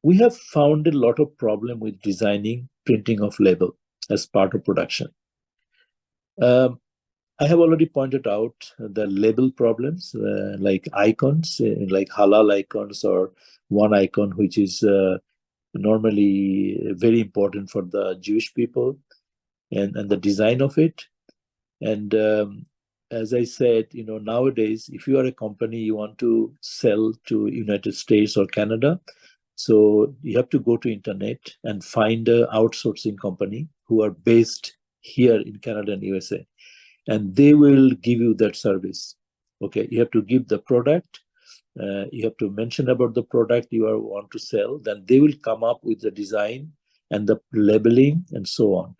we have found a lot of problem with designing printing of label as part of production. Um, I have already pointed out the label problems, like icons, like halal icons or one icon, which is normally very important for the Jewish people, and the design of it. And as I said, nowadays, if you are a company, you want to sell to United States or Canada, so you have to go to internet and find a outsourcing company who are based here in Canada and USA, and they will give you that service. Okay, you have to give the product, you have to mention about the product you want to sell, then they will come up with the design and the labeling and so on.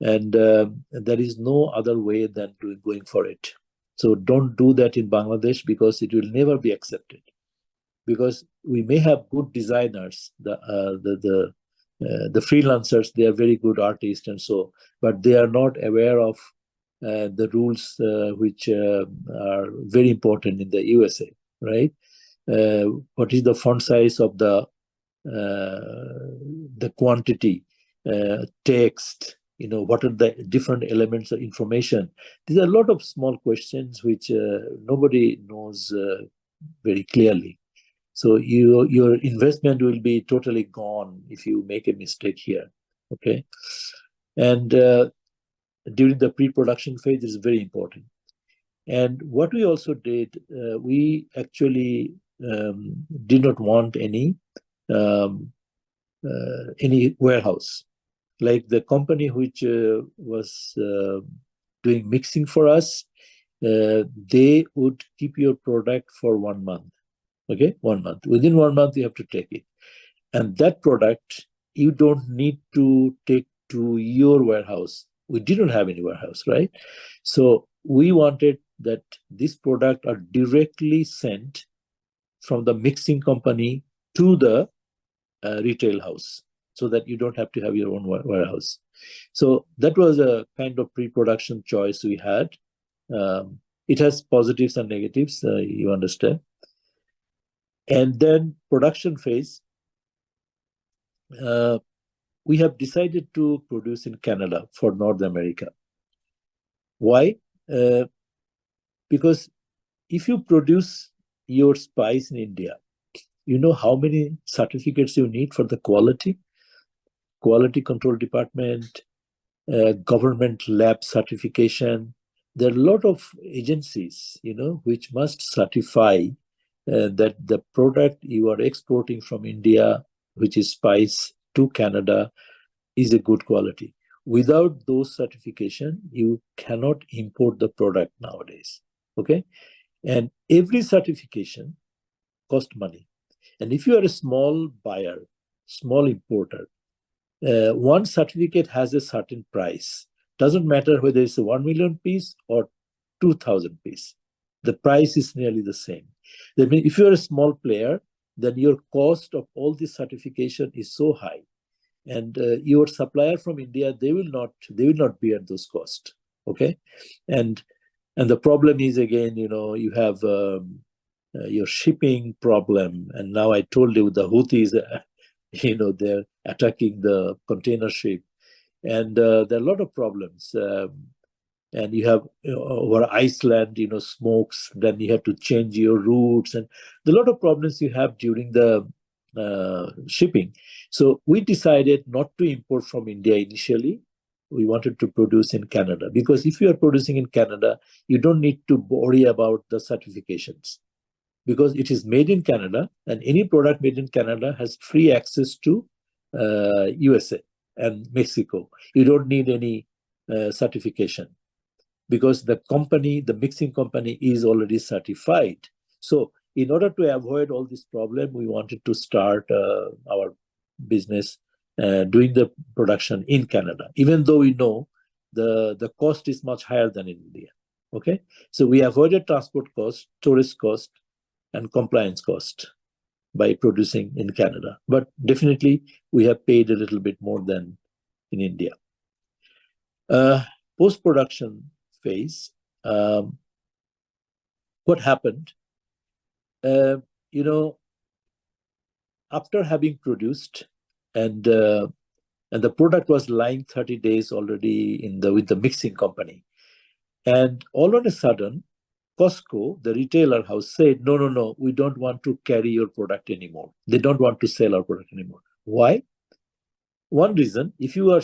And there is no other way than going for it. So don't do that in Bangladesh, because it will never be accepted. Because we may have good designers, the freelancers, they are very good artists and so, but they are not aware of the rules which are very important in the USA, right? What is the font size of the quantity, text, what are the different elements of information. These are a lot of small questions which nobody knows very clearly. So your investment will be totally gone if you make a mistake here. Okay. And during the pre-production phase is very important. And what we also did, we actually did not want um, any warehouse. Like the company which was doing mixing for us, they would keep your product for 1 month. Okay, 1 month. Within 1 month, you have to take it. And that product, you don't need to take to your warehouse. We didn't have any warehouse, right? So we wanted that this product are directly sent from the mixing company to the retail house, so that you don't have to have your own warehouse. So that was a kind of pre-production choice we had. It has positives and negatives, you understand. And then production phase, we have decided to produce in Canada for North America. Why? Uh, because if you produce your spice in India, you know how many certificates you need for the quality control department, government lab certification. There are a lot of agencies, which must certify that the product you are exporting from India, which is spice, to Canada, is a good quality. Without those certification, you cannot import the product nowadays. Okay, and every certification cost money. And if you are a small buyer, small importer, one certificate has a certain price. Doesn't matter whether it's a 1 million piece or 2,000 piece. The price is nearly the same. That means if you're a small player, then your cost of all this certification is so high, and your supplier from India, they will not bear those costs. Okay, and the problem is, again, you have your shipping problem, and now I told you the Houthis, they're attacking the container ship, and there are a lot of problems. And you have over Iceland, smokes. Then you have to change your routes, and a lot of problems you have during the shipping. So we decided not to import from India initially. We wanted to produce in Canada, because if you are producing in Canada, you don't need to worry about the certifications, because it is made in Canada, and any product made in Canada has free access to USA and Mexico. You don't need any certification, because the mixing company is already certified. So in order to avoid all this problem, we wanted to start our business doing the production in Canada, even though we know the cost is much higher than in India. Okay, so we avoided transport cost, tourist cost, and compliance cost by producing in Canada. But definitely, we have paid a little bit more than in India. Post-production phase, what happened? Uh, you know, after having produced, and the product was lying 30 days already with the mixing company. And all of a sudden, Costco, the retailer house, said, no, no, no, we don't want to carry your product anymore. They don't want to sell our product anymore. Why? One reason, if you are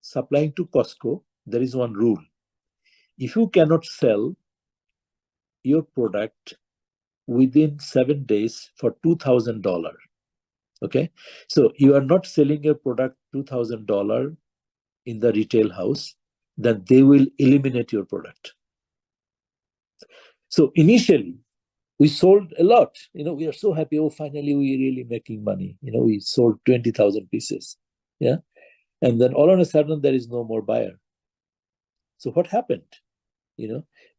supplying to Costco, there is one rule. If you cannot sell your product within 7 days for $2,000, okay? So you are not selling your product $2,000 in the retail house, then they will eliminate your product. So initially, we sold a lot. We are so happy. Oh, finally, we're really making money. We sold 20,000 pieces. Yeah. And then all of a sudden, there is no more buyer. So what happened?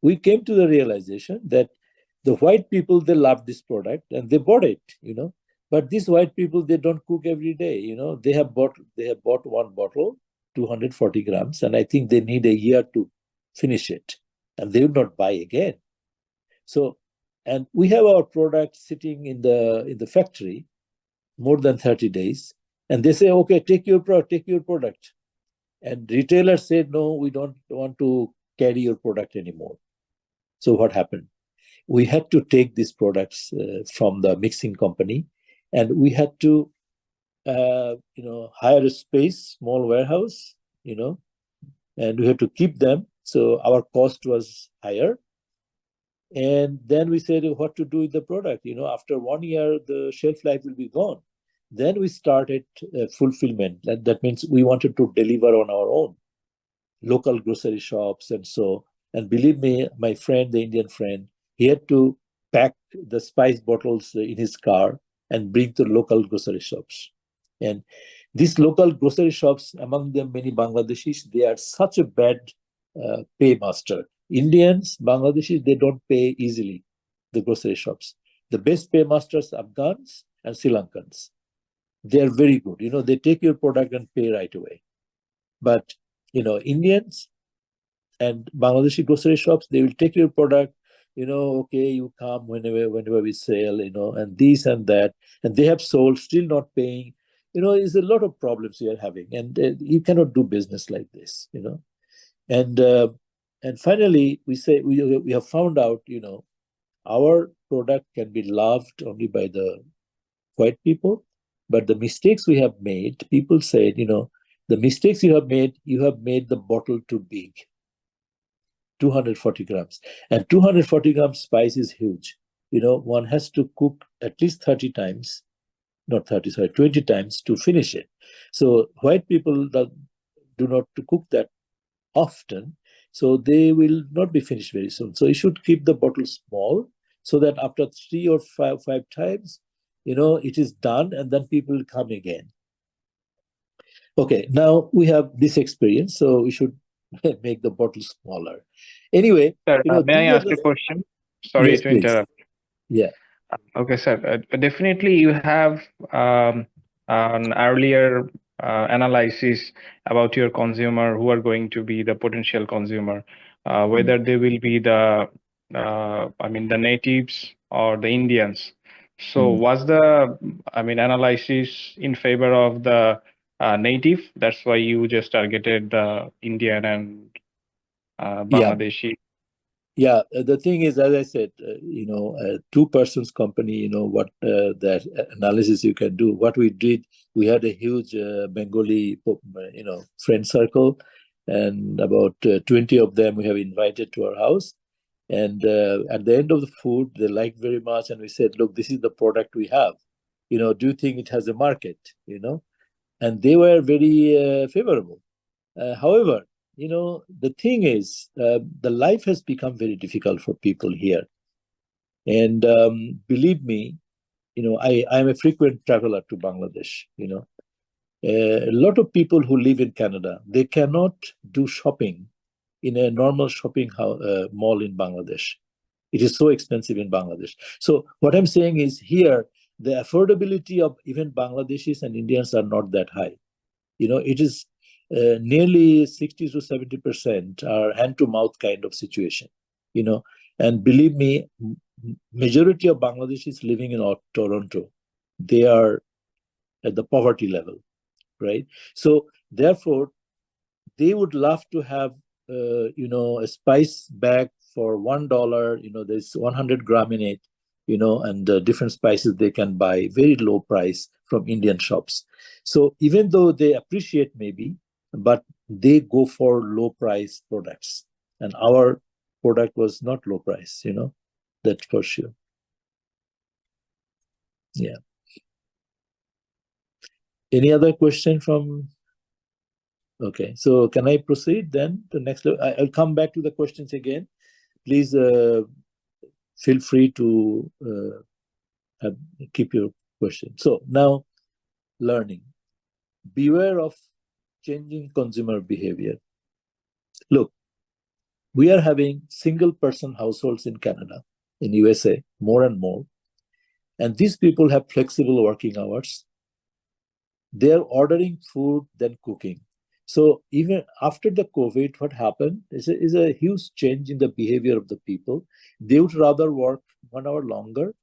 We came to the realization that the white people, they love this product and they bought it, But these white people, they don't cook every day, They have bought one bottle, 240 grams, and I think they need a year to finish it. And they would not buy again. So, and we have our product sitting in the factory more than 30 days, and they say, okay, take your product. And retailers said, no, we don't want to carry your product anymore. So what happened? We had to take these products from the mixing company, and we had to, hire a space, small warehouse, and we had to keep them. So our cost was higher. And then we said what to do with the product. After 1 year, the shelf life will be gone. Then we started fulfillment. That means we wanted to deliver on our own, local grocery shops and so. And believe me, my friend, the Indian friend, he had to pack the spice bottles in his car and bring to local grocery shops. And these local grocery shops, among them many Bangladeshis, they are such a bad paymaster. Indians, Bangladeshis, they don't pay easily, the grocery shops. The best paymasters are Afghans and Sri Lankans. They are very good. They take your product and pay right away. But, Indians and Bangladeshi grocery shops, they will take your product, okay, you come whenever we sell, and this and that. And they have sold, still not paying. There's a lot of problems we are having. And you cannot do business like this, And finally, we have found out, our product can be loved only by the white people, but the mistakes we have made, people said, the mistakes you have made the bottle too big, 240 grams. And 240 grams spice is huge. One has to cook at least 30 times, not 30, sorry, 20 times to finish it. So white people do not cook that often, so they will not be finished very soon. So you should keep the bottle small so that after 3 or 5 times, it is done, and then people will come again. Okay, now we have this experience, so we should make the bottle smaller. Anyway, Sir, may I ask a question? Sorry yes, to please. interrupt. Yeah. Okay, sir. Definitely, you have an earlier analysis about your consumer, who are going to be the potential consumer, whether they will be the natives or the Indians. So, was the analysis in favor of the native? That's why you just targeted the Indian and Yeah. Bangladeshi. Yeah, the thing is, as I said, two persons company, what that analysis you can do. What we did, we had a huge Bengali, friend circle, and about 20 of them we have invited to our house. And at the end of the food, they liked very much, and we said, look, this is the product we have. Do you think it has a market? And they were very favorable. However, the thing is, the life has become very difficult for people here. And believe me, I'm a frequent traveler to Bangladesh. A lot of people who live in Canada, they cannot do shopping in a normal shopping mall in Bangladesh. It is so expensive in Bangladesh. So what I'm saying is here, the affordability of even Bangladeshis and Indians are not that high. It is nearly 60 to 70% are hand-to-mouth kind of situation, And believe me, majority of Bangladeshis living in Toronto, they are at the poverty level, right? So therefore, they would love to have, a spice bag for $1. There's 100 gram in it, and different spices they can buy very low price from Indian shops. So even though they appreciate maybe, but they go for low price products, and our product was not low price. That for sure. Yeah. Any other question from? Okay, so can I proceed then to next? I'll come back to the questions again. Please feel free to keep your question. So now, learning. Beware of changing consumer behavior. Look, we are having single-person households in Canada, in USA, more and more, and these people have flexible working hours. They're ordering food than cooking. So even after the COVID, what happened is a huge change in the behavior of the people. They would rather work 1 hour longer,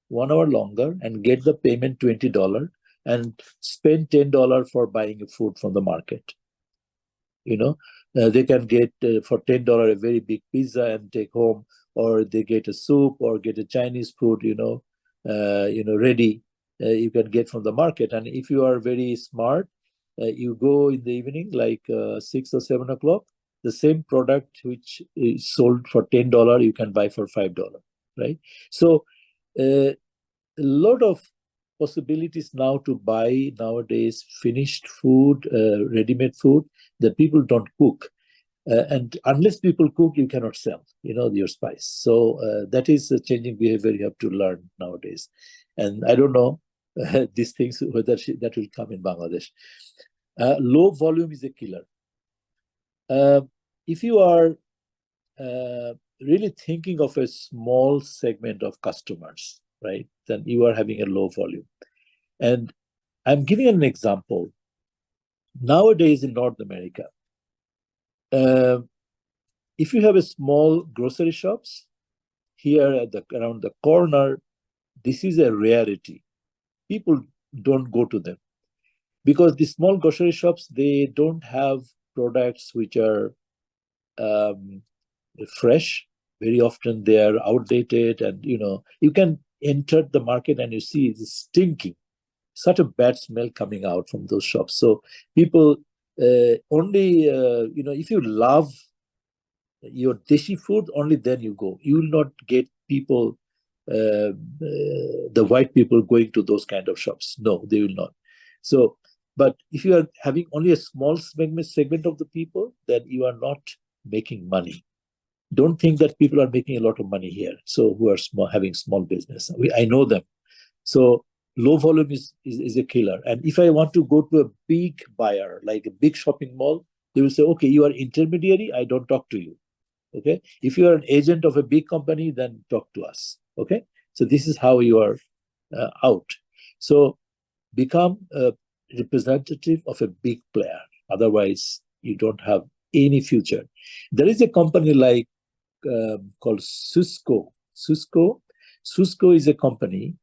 and get the payment $20 and spend $10 for buying food from the market. They can get for $10 a very big pizza and take home, or they get a soup or get a Chinese food, ready. You can get from the market, and if you are very smart, you go in the evening, like 6 or 7 o'clock. The same product which is sold for $10, you can buy for $5, right? So a lot of possibilities now to buy nowadays finished food, ready-made food that people don't cook. And unless people cook, you cannot sell, your spice. So that is a changing behavior you have to learn nowadays. And I don't know these things, whether that will come in Bangladesh. Low volume is a killer. If you are really thinking of a small segment of customers, right, then you are having a low volume. And I'm giving an example. Nowadays in North America, if you have a small grocery shops here around the corner, this is a rarity. People don't go to them because the small grocery shops, they don't have products which are fresh. Very often they are outdated, and you can enter the market and you see it's stinking, such a bad smell coming out from those shops. So people only, if you love your deshi food, only then you go. You will not get people, the white people going to those kind of shops. No, they will not. So, but if you are having only a small segment of the people, then you are not making money. Don't think that people are making a lot of money here. So who are having small business. I know them. So low volume is a killer. And if I want to go to a big buyer, like a big shopping mall, they will say, okay, you are intermediary, I don't talk to you. Okay. If you are an agent of a big company, then talk to us. Okay. So this is how you are out. So become a representative of a big player. Otherwise, you don't have any future. There is a company like called Cisco. Cisco is a company.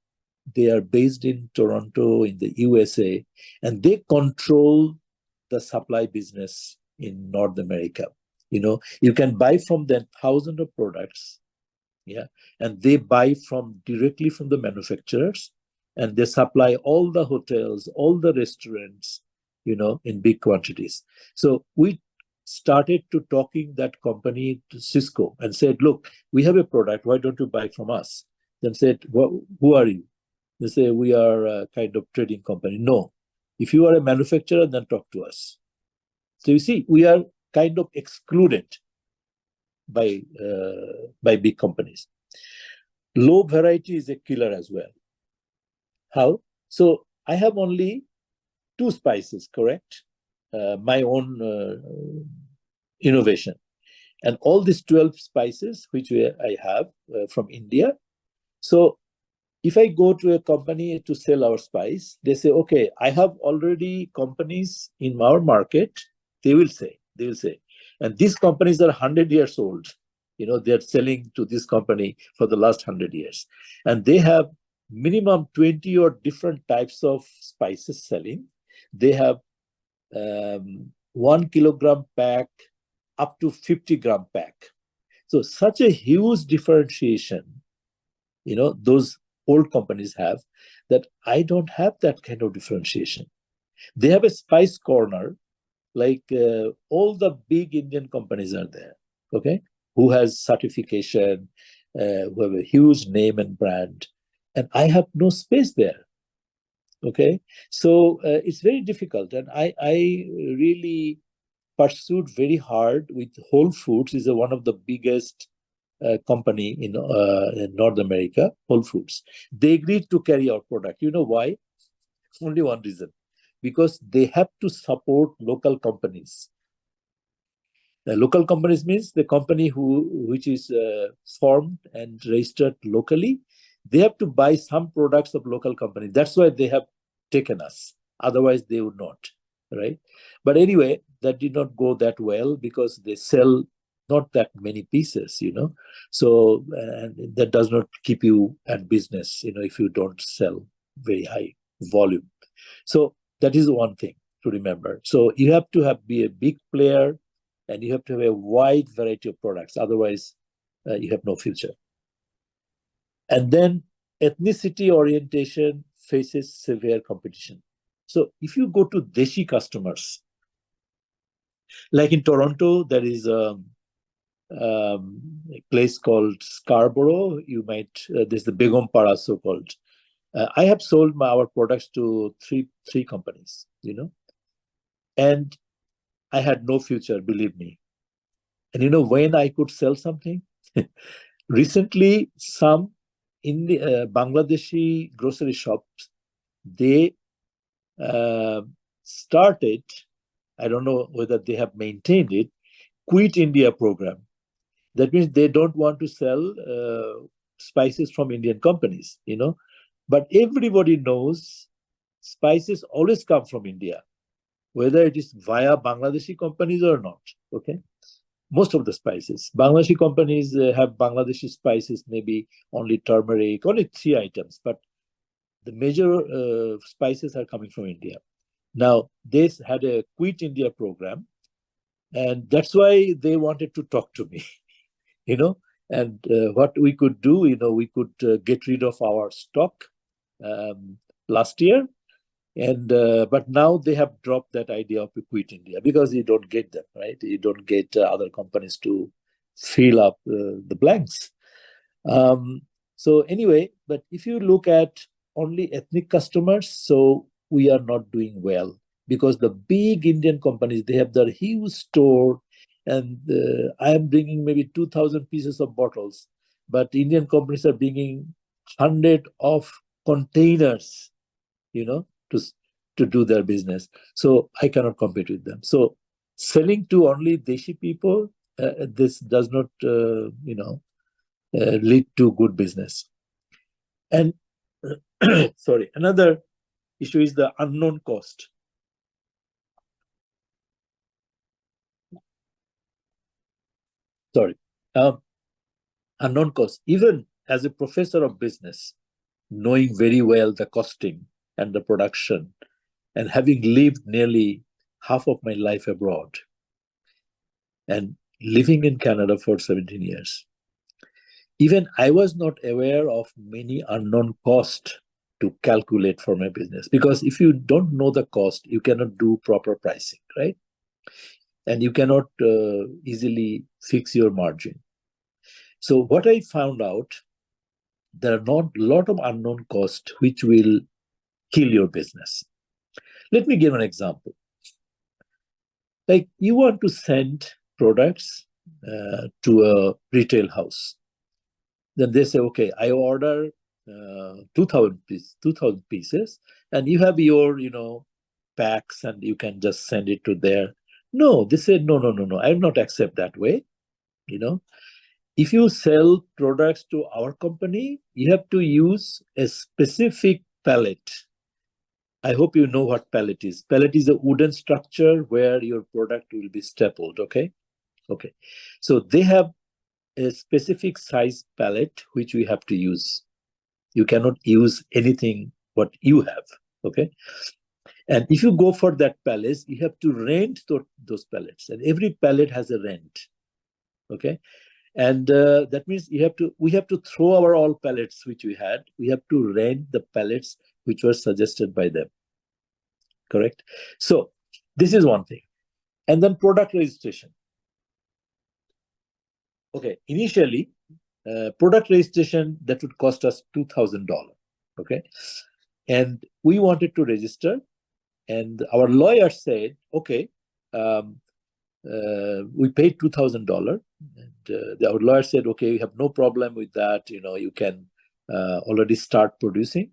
They are based in Toronto, in the USA, and they control the supply business in North America. You can buy from them thousands of products, yeah, and they buy directly from the manufacturers, and they supply all the hotels, all the restaurants, in big quantities. So we started to talking that company to Cisco and said, look, we have a product, why don't you buy from us? Then said, who are you? They say, we are a kind of trading company. No, if you are a manufacturer, then talk to us. So you see, we are kind of excluded by big companies. Low variety is a killer as well. How? So I have only 2 spices, correct? My own innovation. And all these 12 spices, which I have from India. So if I go to a company to sell our spice, they say, okay, I have already companies in our market. They will say, and these companies are 100 years old. They're selling to this company for the last 100 years. And they have minimum 20 or different types of spices selling. They have 1 kilogram pack up to 50 gram pack. So such a huge differentiation, those old companies have, that I don't have that kind of differentiation. They have a spice corner, like all the big Indian companies are there, okay, who has certification, who have a huge name and brand, and I have no space there. Okay, so it's very difficult, and I really pursued very hard with Whole Foods. Is one of the biggest company in North America, Whole Foods. They agreed to carry our product. You know why? Only one reason: because they have to support local companies. Local companies means the company which is formed and registered locally. They have to buy some products of local companies. That's why they have taken us. Otherwise, they would not, right? But anyway, that did not go that well because they sell not that many pieces, So and that does not keep you at business, if you don't sell very high volume. So that is one thing to remember. So you have to be a big player, and you have to have a wide variety of products. Otherwise, you have no future. And then ethnicity orientation faces severe competition. So if you go to Deshi customers, like in Toronto, there is a place called Scarborough. You might, there's the Begompara, so-called. I have sold our products to three companies, and I had no future, believe me. And when I could sell something? Recently, some in the Bangladeshi grocery shops, they started, I don't know whether they have maintained it, Quit India program. That means they don't want to sell spices from Indian companies, But everybody knows spices always come from India, whether it is via Bangladeshi companies or not, okay? Most of the spices. Bangladeshi companies have Bangladeshi spices, maybe only turmeric, only 3 items, but the major spices are coming from India. Now, they had a Quit India program, and that's why they wanted to talk to me, and what we could do, we could get rid of our stock last year, and but now they have dropped that idea of Quit India because you don't get them, right? You don't get other companies to fill up the blanks. So anyway, but if you look at only ethnic customers, so we are not doing well, because the big Indian companies, they have their huge store, and I am bringing maybe 2,000 pieces of bottles, but Indian companies are bringing 100 of containers, to do their business. So I cannot compete with them. So selling to only Deshi people, this does not, lead to good business. And sorry, another issue is the unknown cost. Sorry, unknown cost. Even as a professor of business, knowing very well the costing and the production, and having lived nearly half of my life abroad, and living in Canada for 17 years, even I was not aware of many unknown costs to calculate for my business. Because if you don't know the cost, you cannot do proper pricing, right? And you cannot easily fix your margin. So what I found out, there are not a lot of unknown costs which will kill your business. Let me give an example. Like, you want to send products to a retail house. Then they say, okay, I order 2,000 pieces, and you have your, packs, and you can just send it to there. No, they said, no, I will not accept that way. If you sell products to our company, you have to use a specific pallet. I hope you know what pallet is. Pallet is a wooden structure where your product will be stapled, okay? Okay. So they have a specific size pallet which we have to use. You cannot use anything what you have. Okay. And if you go for that pallets, you have to rent those pallets, and every pallet has a rent. Okay. And that means we have to throw our all pallets which we had. We have to rent the pallets which were suggested by them. Correct. So this is one thing. And then product registration. Okay. Initially, product registration, that would cost us $2,000. Okay. And we wanted to register, and our lawyer said, okay, we paid $2,000, and our lawyer said, okay, we have no problem with that. You can already start producing.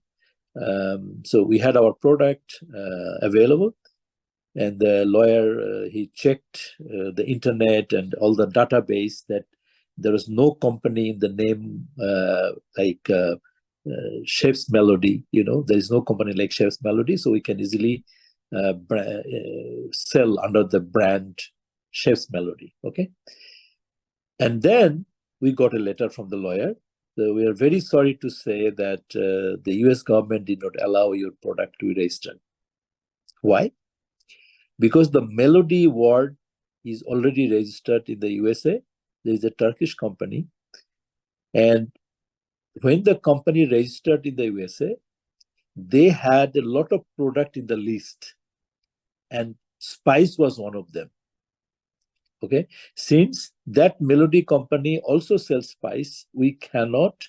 So we had our product available, and the lawyer, he checked the internet and all the database that there was no company in the name like Chef's Melody. There is no company like Chef's Melody, so we can easily sell under the brand Chef's Melody. Okay. And then we got a letter from the lawyer. So we are very sorry to say that the US government did not allow your product to be registered. Why? Because the Melody word is already registered in the USA. There is a Turkish company. And when the company registered in the USA, they had a lot of product in the list. And Spice was one of them. Okay. Since that Melody company also sells Spice, we cannot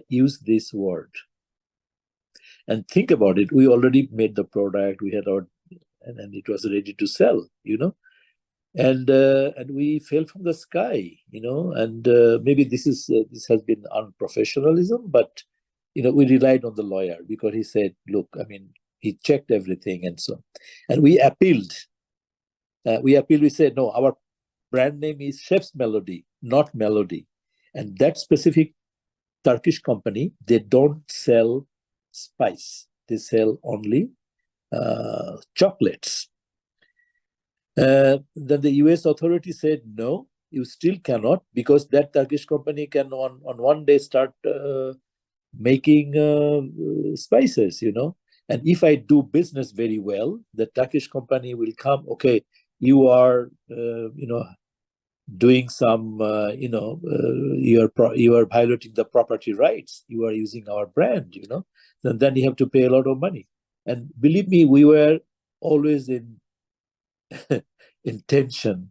use this word. And think about it. We already made the product. We had our, and it was ready to sell, and we fell from the sky, and maybe this has been unprofessionalism, but we relied on the lawyer because he said, look, he checked everything and so on. And we appealed. We said, no, our brand name is Chef's Melody, not Melody. And that specific Turkish company, they don't sell spice. They sell only chocolates. Then the US authority said, no, you still cannot, because that Turkish company can on one day start making spices, And if I do business very well, the Turkish company will come, okay, you are, doing some, you are violating the property rights. You are using our brand, then you have to pay a lot of money. And believe me, we were always in tension,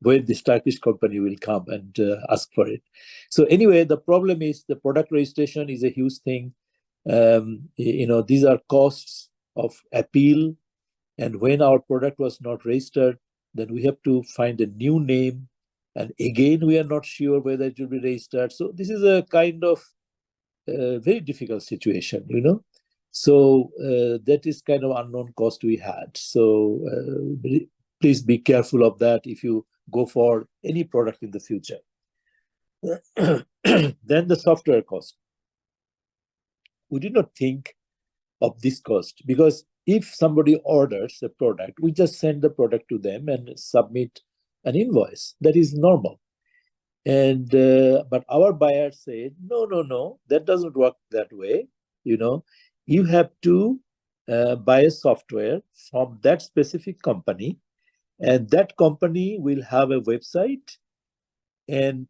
when this Turkish company will come and ask for it. So anyway, the problem is the product registration is a huge thing. These are costs of appeal. And when our product was not registered, then we have to find a new name. And again, we are not sure whether it will be registered. So this is a kind of very difficult situation, So that is kind of unknown cost we had. So please be careful of that if you go for any product in the future. Then the software cost. We did not think of this cost, because if somebody orders a product, we just send the product to them and submit an invoice. That is normal. And but our buyer said, no, that doesn't work that way. You have to buy a software from that specific company, and that company will have a website, and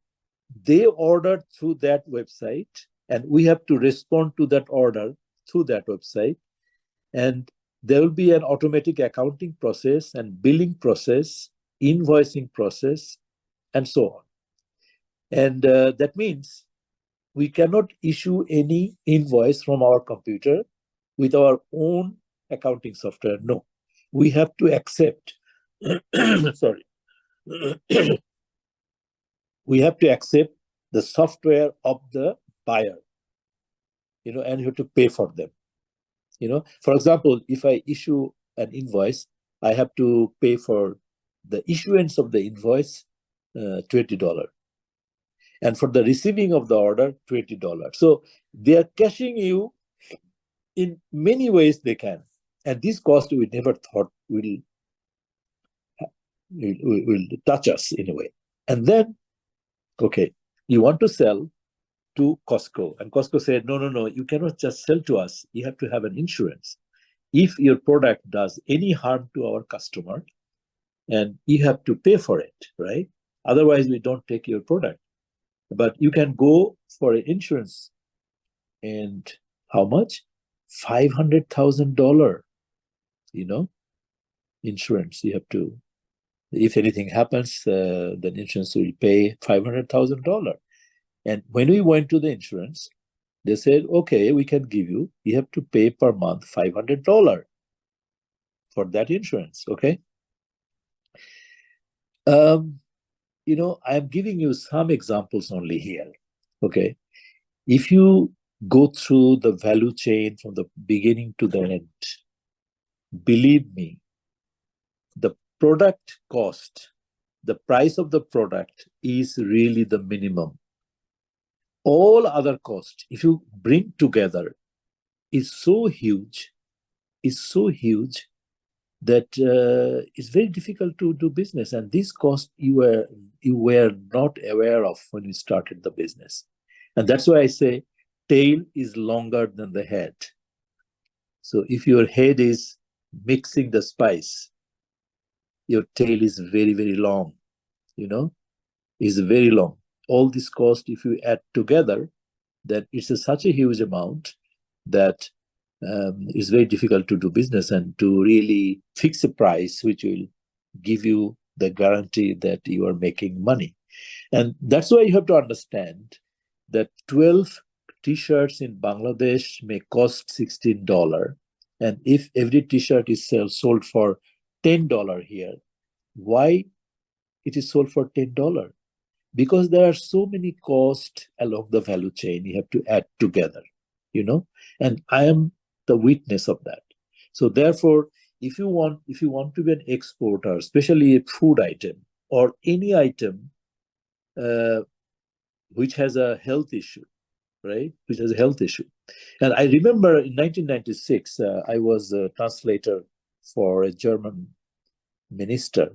they order through that website, and we have to respond to that order through that website. And there will be an automatic accounting process and billing process, invoicing process, and so on. And that means we cannot issue any invoice from our computer with our own accounting software. No, we have to accept, sorry, we have to accept the software of the buyer, and you have to pay for them. For example, if I issue an invoice, I have to pay for the issuance of the invoice, $20. And for the receiving of the order, $20. So they are cashing you in many ways they can. And this cost we never thought will touch us in a way. And then, okay, you want to sell, to Costco. And Costco said, no, you cannot just sell to us. You have to have an insurance. If your product does any harm to our customer, and you have to pay for it, right? Otherwise, we don't take your product. But you can go for an insurance. And how much? $500,000, insurance. You have to, if anything happens, then insurance will pay $500,000. And when we went to the insurance, they said, okay, we can give you have to pay per month $500 for that insurance, okay? I'm giving you some examples only here, okay? If you go through the value chain from the beginning to the end, believe me, the product cost, the price of the product is really the minimum. All other costs, if you bring together, is so huge that it's very difficult to do business. And this cost you were not aware of when you started the business. And that's why I say tail is longer than the head. So if your head is mixing the spice, your tail is very, very long, is very long. All this cost, if you add together, then it's such a huge amount that it's very difficult to do business and to really fix a price which will give you the guarantee that you are making money. And that's why you have to understand that 12 t-shirts in Bangladesh may cost $16. And if every t-shirt is sold for $10 here, why it is sold for $10? Because there are so many costs along the value chain you have to add together, and I am the witness of that. So therefore, if you want to be an exporter, especially a food item or any item which has a health issue, right? Which has a health issue. And I remember in 1996, I was a translator for a German minister.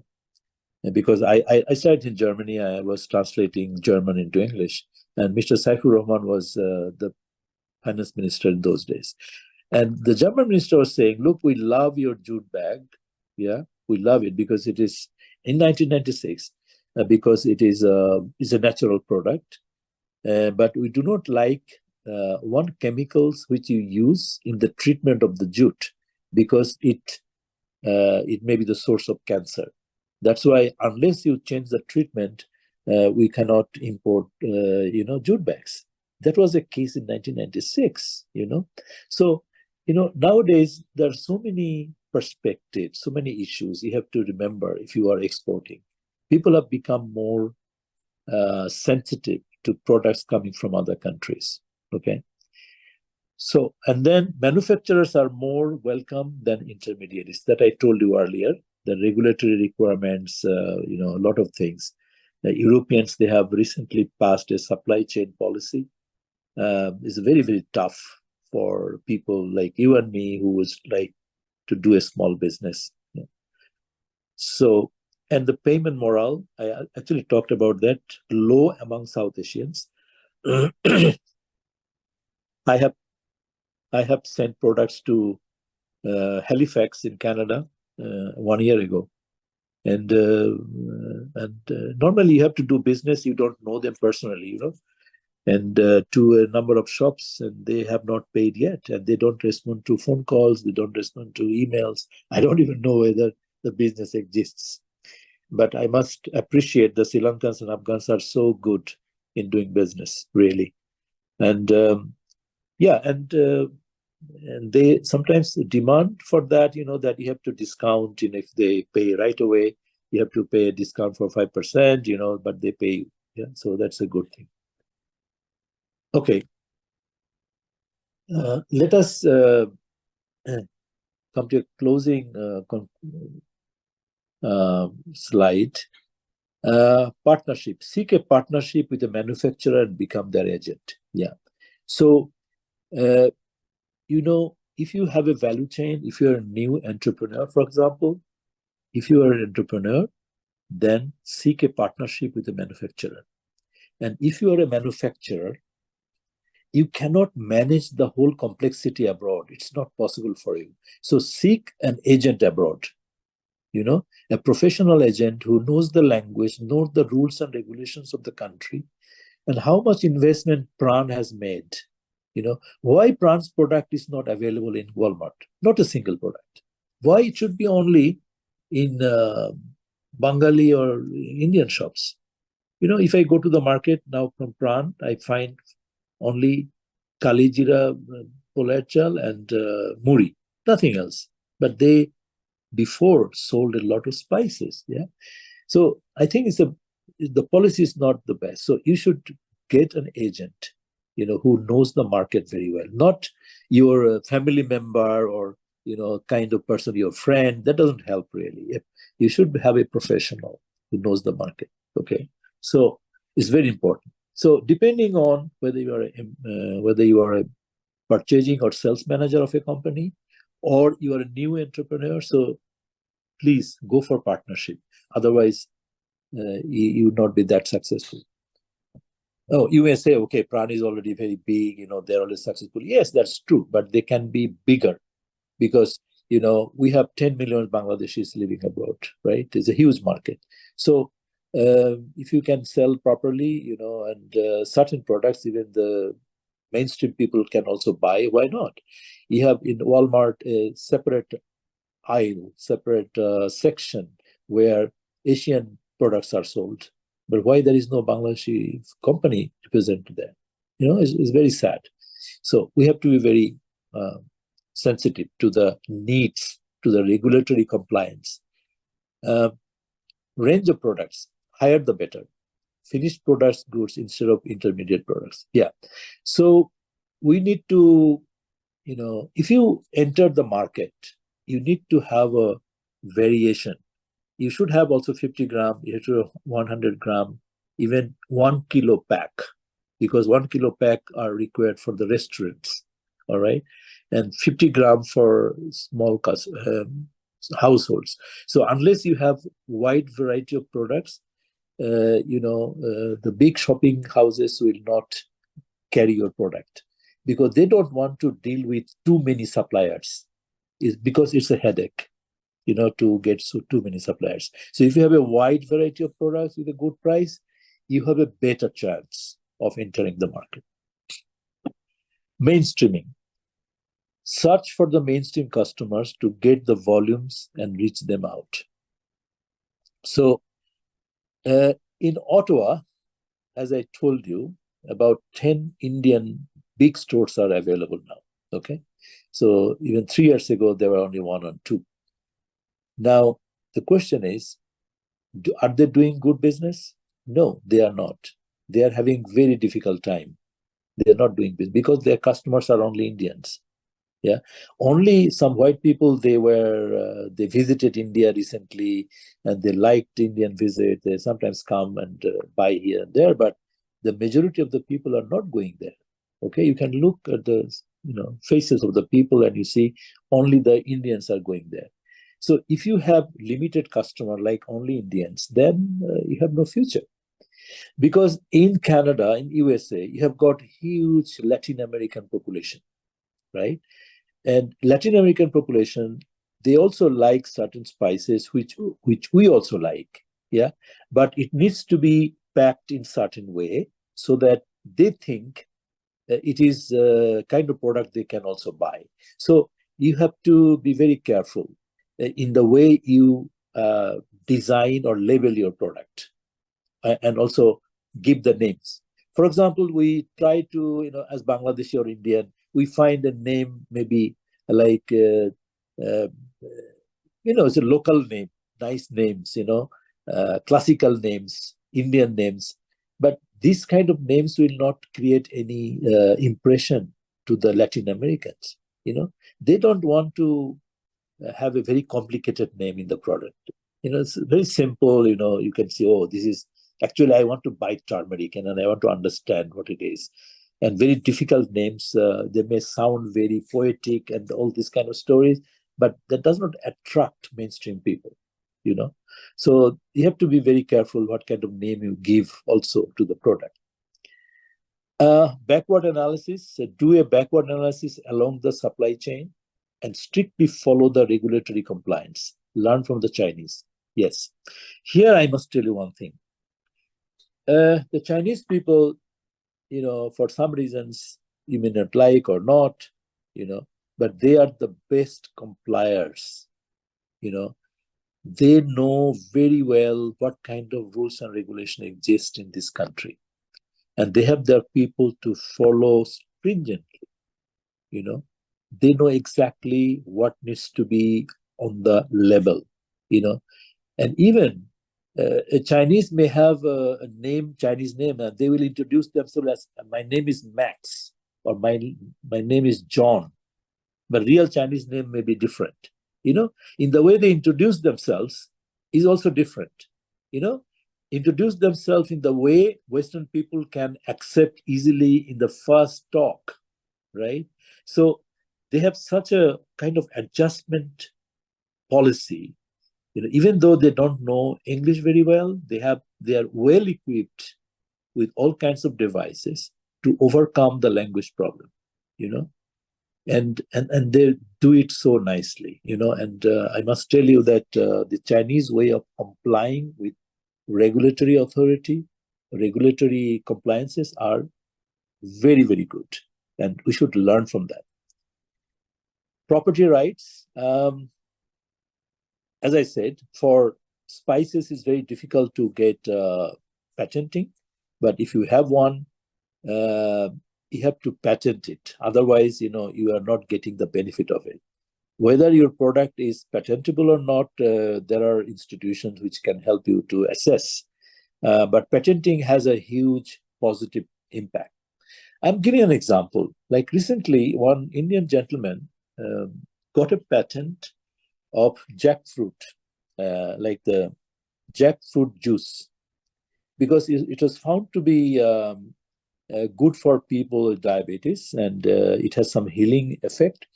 Because I started in Germany, I was translating German into English. And Mr. Saifur Rahman was the finance minister in those days. And the German minister was saying, look, we love your jute bag. Yeah, we love it because it is in 1996, because it is a natural product. But we do not like one chemicals which you use in the treatment of the jute, because it may be the source of cancer. That's why unless you change the treatment, we cannot import, jute bags. That was the case in 1996, So, nowadays there are so many perspectives, so many issues you have to remember if you are exporting. People have become more sensitive to products coming from other countries, okay? So, and then manufacturers are more welcome than intermediaries, that I told you earlier. The regulatory requirements, a lot of things. The Europeans, they have recently passed a supply chain policy. It's very, very tough for people like you and me who would like to do a small business. Yeah. So, and the payment morale, I actually talked about that, low among South Asians. I have sent products to Halifax in Canada 1 year ago. And normally you have to do business, you don't know them personally, and to a number of shops, and they have not paid yet, and they don't respond to phone calls, they don't respond to emails. I don't even know whether the business exists. But I must appreciate the Sri Lankans and Afghans are so good in doing business, really. And and they sometimes demand for that, that you have to discount, if they pay right away, you have to pay a discount for 5%, but they pay. Yeah, so that's a good thing. Okay. Let us come to a closing slide. Partnership. Seek a partnership with a manufacturer and become their agent. Yeah. So, if you have a value chain, if you're a new entrepreneur, for example, if you are an entrepreneur, then seek a partnership with a manufacturer. And if you are a manufacturer, you cannot manage the whole complexity abroad. It's not possible for you. So seek an agent abroad, a professional agent who knows the language, knows the rules and regulations of the country, and how much investment Pran has made. Why Pran's product is not available in Walmart? Not a single product. Why it should be only in Bengali or Indian shops? If I go to the market now from Pran, I find only Kalijira, Polachal, and Muri, nothing else. But they before sold a lot of spices. Yeah. So I think the policy is not the best. So you should get an agent, who knows the market very well, not your family member or kind of person, your friend. That doesn't help really. You should have a professional who knows the market. Okay, so it's very important. So depending on whether you are a purchasing or sales manager of a company, or you are a new entrepreneur, so please go for partnership. Otherwise, you will not be that successful. Oh, you may say, okay, Pran is already very big, they're already successful. Yes, that's true, but they can be bigger because, we have 10 million Bangladeshis living abroad, right? It's a huge market. So if you can sell properly, and certain products, even the mainstream people can also buy, why not? You have in Walmart a separate aisle, separate section where Asian products are sold. But why there is no Bangladeshi company represented there? It's very sad. So we have to be very sensitive to the needs, to the regulatory compliance. Range of products, higher the better. Finished products, goods instead of intermediate products. Yeah. So we need to, if you enter the market, you need to have a variation. You should have also 50 gram, you have to have 100 gram, even 1 kilo pack, because 1 kilo pack are required for the restaurants, all right? And 50 gram for small households. So unless you have wide variety of products, the big shopping houses will not carry your product because they don't want to deal with too many suppliers. It's because it's a headache, to get too many suppliers. So if you have a wide variety of products with a good price, you have a better chance of entering the market. Mainstreaming. Search for the mainstream customers to get the volumes and reach them out. So in Ottawa, as I told you, about 10 Indian big stores are available now. Okay. So even 3 years ago, there were only 1 or 2. Now, the question is, are they doing good business? No, they are not. They are having very difficult time. They are not doing business because their customers are only Indians. Yeah, only some white people, they visited India recently and they liked Indian visit. They sometimes come and buy here and there, but the majority of the people are not going there. Okay, you can look at the faces of the people and you see only the Indians are going there. So if you have limited customer like only Indians, then you have no future. Because in Canada, in USA, you have got huge Latin American population, right? And Latin American population, they also like certain spices, which we also like, yeah. But it needs to be packed in certain way so that they think it is a kind of product they can also buy. So you have to be very careful in the way you design or label your product, and also give the names. For example, we try to, as Bangladeshi or Indian, we find a name maybe like, it's a local name, nice names, classical names, Indian names. But these kind of names will not create any impression to the Latin Americans. They don't want to have a very complicated name in the product. It's very simple. You can say, oh, this is actually, I want to buy turmeric and I want to understand what it is. And very difficult names, they may sound very poetic and all these kind of stories, but that does not attract mainstream people. So you have to be very careful what kind of name you give also to the product. Backward analysis, do a backward analysis along the supply chain and strictly follow the regulatory compliance. Learn from the Chinese. Yes. Here I must tell you one thing. The Chinese people, for some reasons, you may not like or not, but they are the best compliers. They know very well what kind of rules and regulation exist in this country. And they have their people to follow stringently. They know exactly what needs to be on the level. And even a Chinese may have a Chinese name, and they will introduce themselves as, my name is Max, or my name is John. But real Chinese name may be different. In the way they introduce themselves is also different. Introduce themselves in the way Western people can accept easily in the first talk, right? So they have such a kind of adjustment policy. Even though they don't know English very well, they are well equipped with all kinds of devices to overcome the language problem. And they do it so nicely. And I must tell you that the Chinese way of complying with regulatory authority, regulatory compliances are very, very good, and we should learn from that. Property rights, as I said, for spices it's very difficult to get patenting, but if you have one, you have to patent it. Otherwise, you are not getting the benefit of it. Whether your product is patentable or not, there are institutions which can help you to assess. But patenting has a huge positive impact. I'm giving an example. Like recently, one Indian gentleman got a patent of jackfruit, like the jackfruit juice, because it was found to be good for people with diabetes, and it has some healing effect.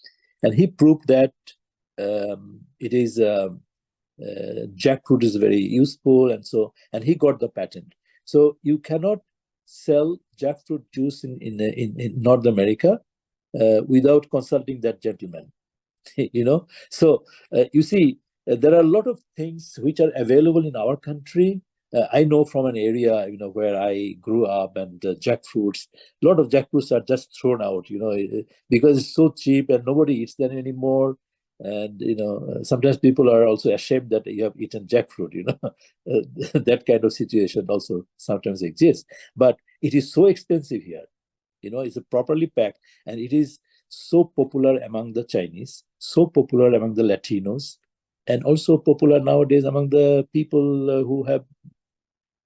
And he proved that it is jackfruit is very useful, and he got the patent. So you cannot sell jackfruit juice in North America without consulting that gentleman. So you see, there are a lot of things which are available in our country. I know from an area, where I grew up, and jackfruits, a lot of jackfruits are just thrown out, because it's so cheap and nobody eats them anymore. And, sometimes people are also ashamed that you have eaten jackfruit, that kind of situation also sometimes exists. But it is so expensive here, it's properly packed, and it is so popular among the Chinese, so popular among the Latinos, and also popular nowadays among the people who have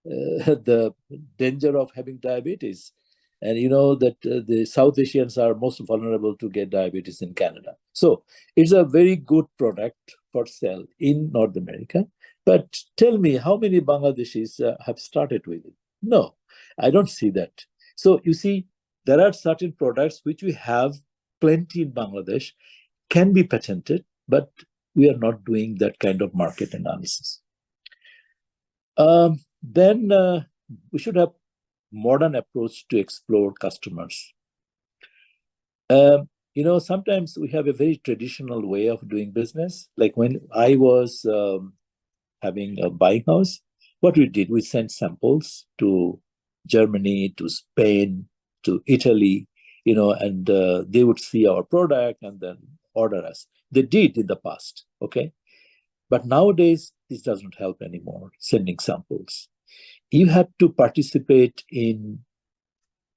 the danger of having diabetes. And that the South Asians are most vulnerable to get diabetes in Canada. So it's a very good product for sale in North America. But tell me, how many Bangladeshis have started with it? No, I don't see that. So you see, there are certain products which we have plenty in Bangladesh, can be patented, but we are not doing that kind of market analysis. Then we should have modern approach to explore customers. Sometimes we have a very traditional way of doing business. Like when I was having a buying house, what we did, we sent samples to Germany, to Spain, to Italy, and they would see our product and then order us. They did in the past, okay? But nowadays, this doesn't help anymore, sending samples. You have to participate in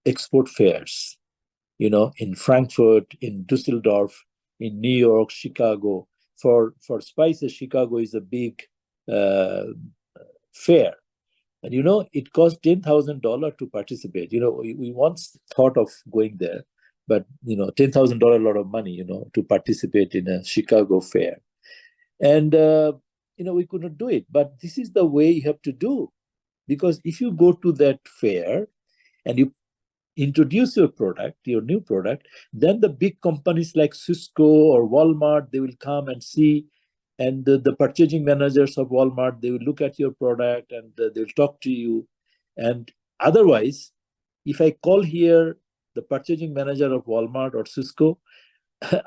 export fairs, in Frankfurt, in Düsseldorf, in New York, Chicago. For spices, Chicago is a big fair. And, it costs $10,000 to participate. We once thought of going there, but, $10,000 a lot of money, to participate in a Chicago fair. And, we couldn't do it. But this is the way you have to do. Because if you go to that fair and you introduce your product, your new product, then the big companies like Cisco or Walmart, they will come and see. And the purchasing managers of Walmart, they will look at your product and they'll talk to you. And otherwise, If I call here the purchasing manager of Walmart or Cisco,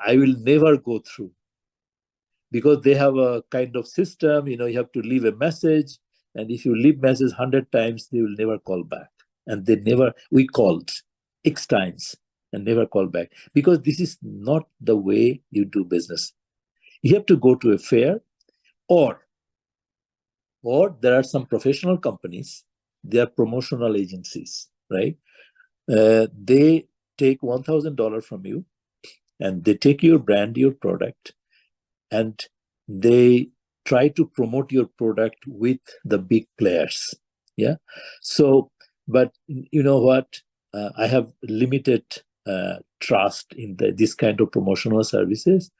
I will never go through, because they have a kind of system, you have to leave a message, and if you leave message 100 times, they will never call back. And we called X times and never call back, because this is not the way you do business. You have to go to a fair, or there are some professional companies, they are promotional agencies, right? They take $1,000 from you, and they take your brand, your product, and they try to promote your product with the big players. Yeah. So, but you know what? I have limited trust in this kind of promotional services,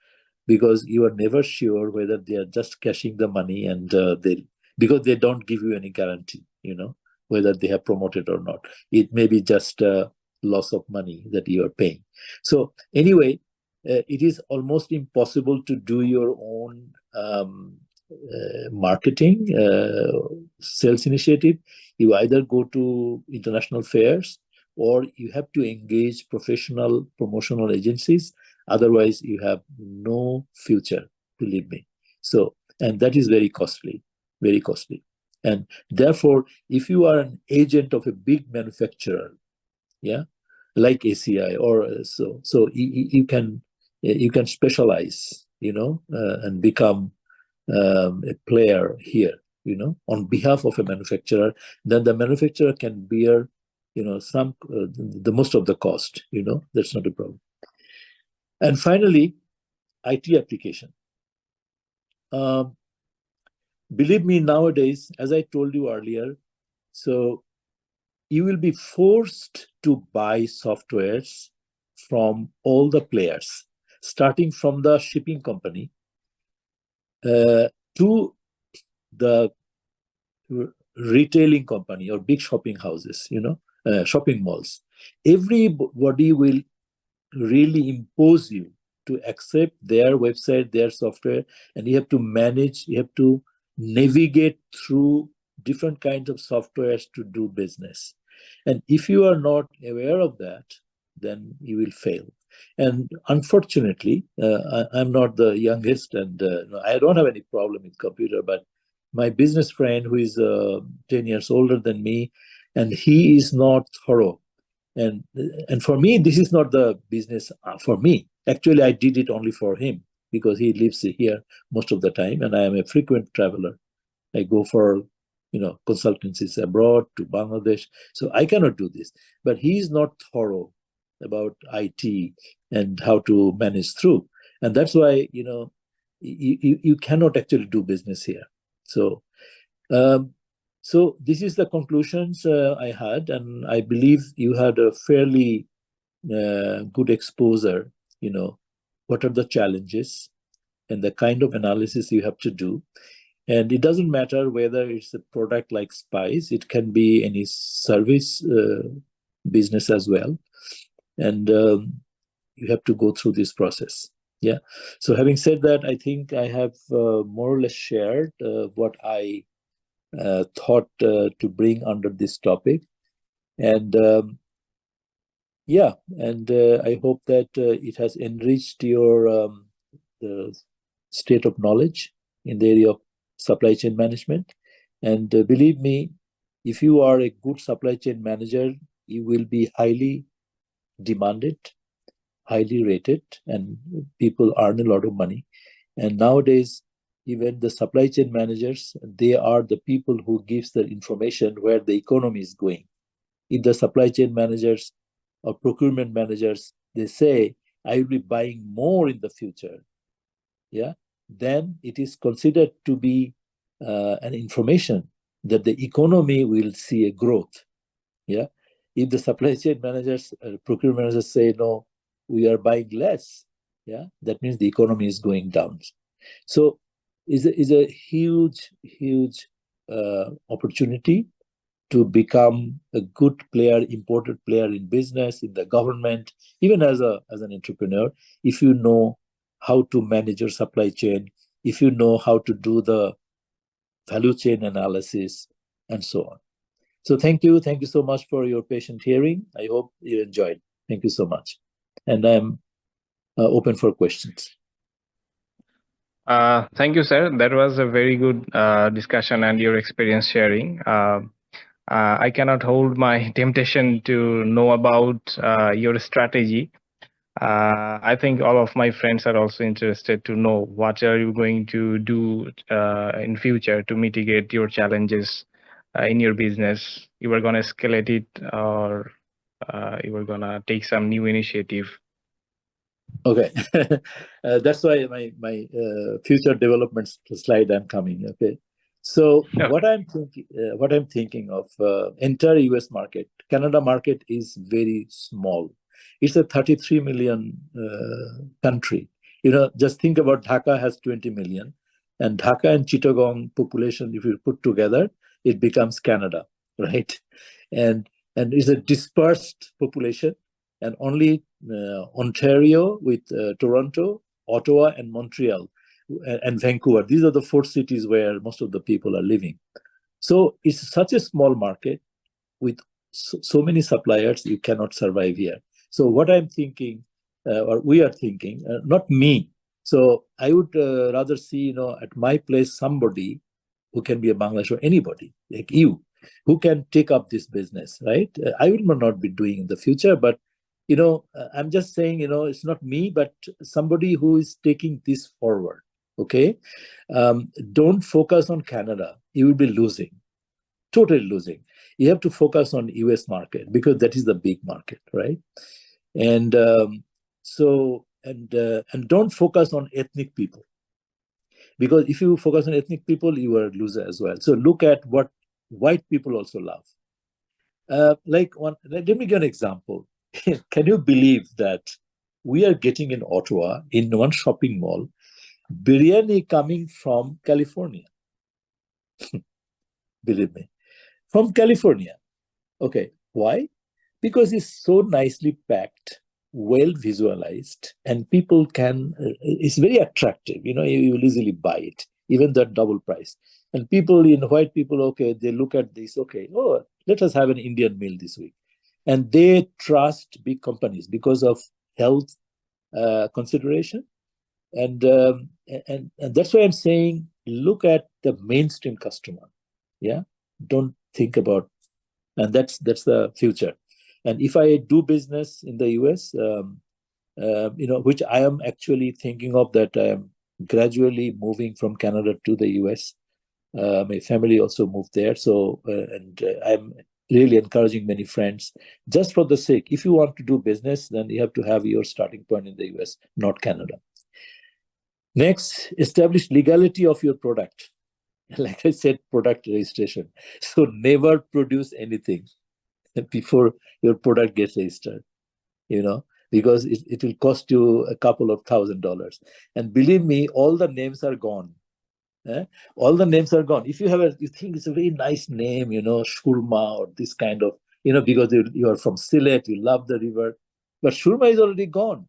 because you are never sure whether they are just cashing the money, and because they don't give you any guarantee, whether they have promoted or not. It may be just a loss of money that you are paying. So anyway, it is almost impossible to do your own marketing, sales initiative. You either go to international fairs, or you have to engage professional promotional agencies. Otherwise, you have no future, believe me. So, and that is very costly, very costly. And therefore, if you are an agent of a big manufacturer, yeah, like ACI, or so you can specialize, and become a player here, on behalf of a manufacturer. Then the manufacturer can bear, some the most of the cost. That's not a problem. And finally, IT application. Believe me, nowadays, as I told you earlier, so you will be forced to buy softwares from all the players, starting from the shipping company to the retailing company or big shopping houses, shopping malls. Everybody will really impose you to accept their website, their software, and you have to manage, you have to navigate through different kinds of softwares to do business. And if you are not aware of that, then you will fail. And unfortunately, I'm not the youngest, and I don't have any problem with computer, but my business friend, who is 10 years older than me, and he is not thorough. And for me, this is not the business for me. Actually, I did it only for him, because he lives here most of the time, and I am a frequent traveler. I go for consultancies abroad to Bangladesh, so I cannot do this. But he is not thorough about IT and how to manage through, and that's why you cannot actually do business here. So so this is the conclusions I had, and I believe you had a fairly good exposure. What are the challenges and the kind of analysis you have to do. And it doesn't matter whether it's a product like Spice, it can be any service business as well. And you have to go through this process. Yeah. So having said that, I think I have more or less shared what I thought to bring under this topic. And yeah, and I hope that it has enriched your state of knowledge in the area of supply chain management. And believe me, if you are a good supply chain manager, you will be highly demanded, highly rated, and people earn a lot of money. And nowadays, even the supply chain managers, they are the people who gives the information where the economy is going. If the supply chain managers or procurement managers, they say, I will be buying more in the future, yeah, then it is considered to be an information that the economy will see a growth. Yeah. If the supply chain managers, procurement managers say, no, we are buying less, yeah, that means the economy is going down. So is a huge, huge opportunity to become a good player, important player in business, in the government, even as an entrepreneur, if you know how to manage your supply chain, if you know how to do the value chain analysis, and so on. So thank you so much for your patient hearing. I hope you enjoyed. Thank you so much, and I'm open for questions. Thank you, sir. That was a very good discussion and your experience sharing. I cannot hold my temptation to know about your strategy. I think all of my friends are also interested to know what are you going to do in future to mitigate your challenges in your business. You are going to escalate it, or you are going to take some new initiative. Okay, that's why my future development slide I'm coming. Okay, so what I'm thinking of entire U.S. market, Canada market is very small. It's a 33 million country. Just think about Dhaka has 20 million, and Dhaka and Chittagong population, if you put together, it becomes Canada, right? And it's a dispersed population, and only Ontario with Toronto, Ottawa, and Montreal, and Vancouver. These are the four cities where most of the people are living. So it's such a small market with so many suppliers, you cannot survive here. So what I'm thinking, or we are thinking, not me. So I would rather see, at my place, somebody who can be a Bangladesh, or anybody like you, who can take up this business, right? I will not be doing in the future, but I'm just saying, it's not me, but somebody who is taking this forward. Okay, don't focus on Canada. You will be losing, totally losing. You have to focus on US market because that is the big market, right? And and don't focus on ethnic people, because if you focus on ethnic people, you are a loser as well. So look at what white people also love. Let me give an example. Can you believe that we are getting in Ottawa, in one shopping mall, biryani coming from California? Believe me, from California. Okay, why? Because it's so nicely packed, well visualized, and people can, it's very attractive. You will easily buy it, even that double price. And people, white people, okay, they look at this, okay, oh, let us have an Indian meal this week. And they trust big companies because of health consideration. And that's why I'm saying, look at the mainstream customer. Yeah, don't think about, and that's the future. And if I do business in the US, which I am actually thinking of, that I am gradually moving from Canada to the US. My family also moved there, so and I'm really encouraging many friends, just for the sake. If you want to do business, then you have to have your starting point in the US, not Canada. Next, establish legality of your product. Like I said, product registration. So never produce anything before your product gets registered, because it will cost you a couple of $1,000. And believe me, all the names are gone. All the names are gone. If you think it's a very nice name, Shurma, or this kind of, because you are from Sylhet, you love the river, but Shurma is already gone,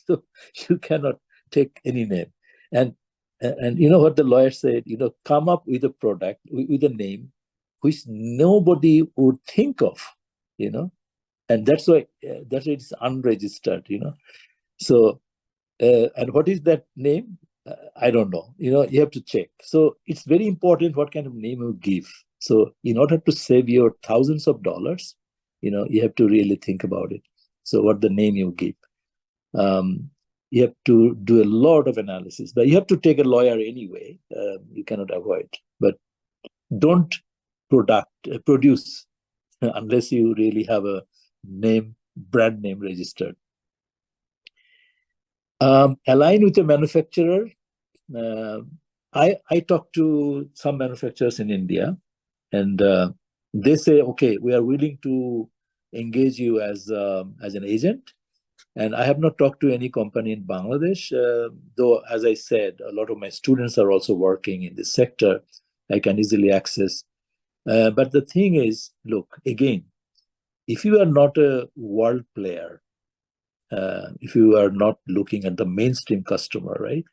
so you cannot take any name. And you know what the lawyer said? Come up with a product, with a name which nobody would think of, and that's why it's unregistered. So and what is that name? I don't know. You have to check. So it's very important what kind of name you give. So in order to save your thousands of dollars, you have to really think about it. So what the name you give. You have to do a lot of analysis, but you have to take a lawyer anyway. You cannot avoid. But don't produce unless you really have a brand name registered. Align with a manufacturer. I talk to some manufacturers in India, and they say, okay, we are willing to engage you as an agent. And I have not talked to any company in Bangladesh, though, as I said, a lot of my students are also working in this sector. I can easily access. But the thing is, look, again, if you are not a world player, if you are not looking at the mainstream customer, right,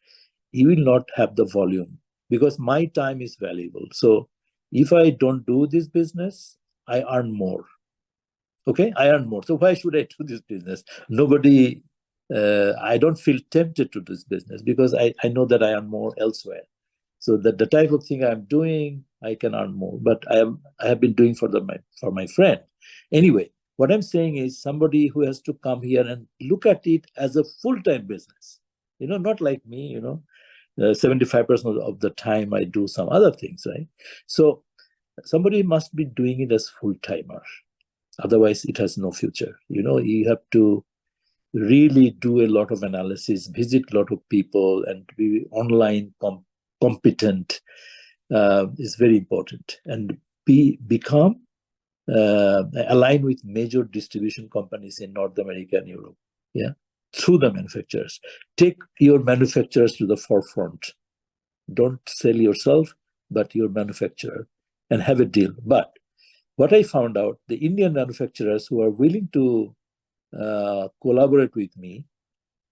you will not have the volume, because my time is valuable. So if I don't do this business, I earn more. Okay, I earn more. So why should I do this business? Nobody, I don't feel tempted to do this business because I know that I earn more elsewhere. So that the type of thing I'm doing, I can earn more. But I have been doing for my friend. Anyway, what I'm saying is somebody who has to come here and look at it as a full-time business. Not like me. 75% of the time I do some other things, right? So somebody must be doing it as full-timer. Otherwise, it has no future. You have to really do a lot of analysis, visit a lot of people, and be online competent is very important. And become aligned with major distribution companies in North America and Europe. Yeah, through the manufacturers. Take your manufacturers to the forefront. Don't sell yourself, but your manufacturer, and have a deal. But what I found out, the Indian manufacturers who are willing to collaborate with me,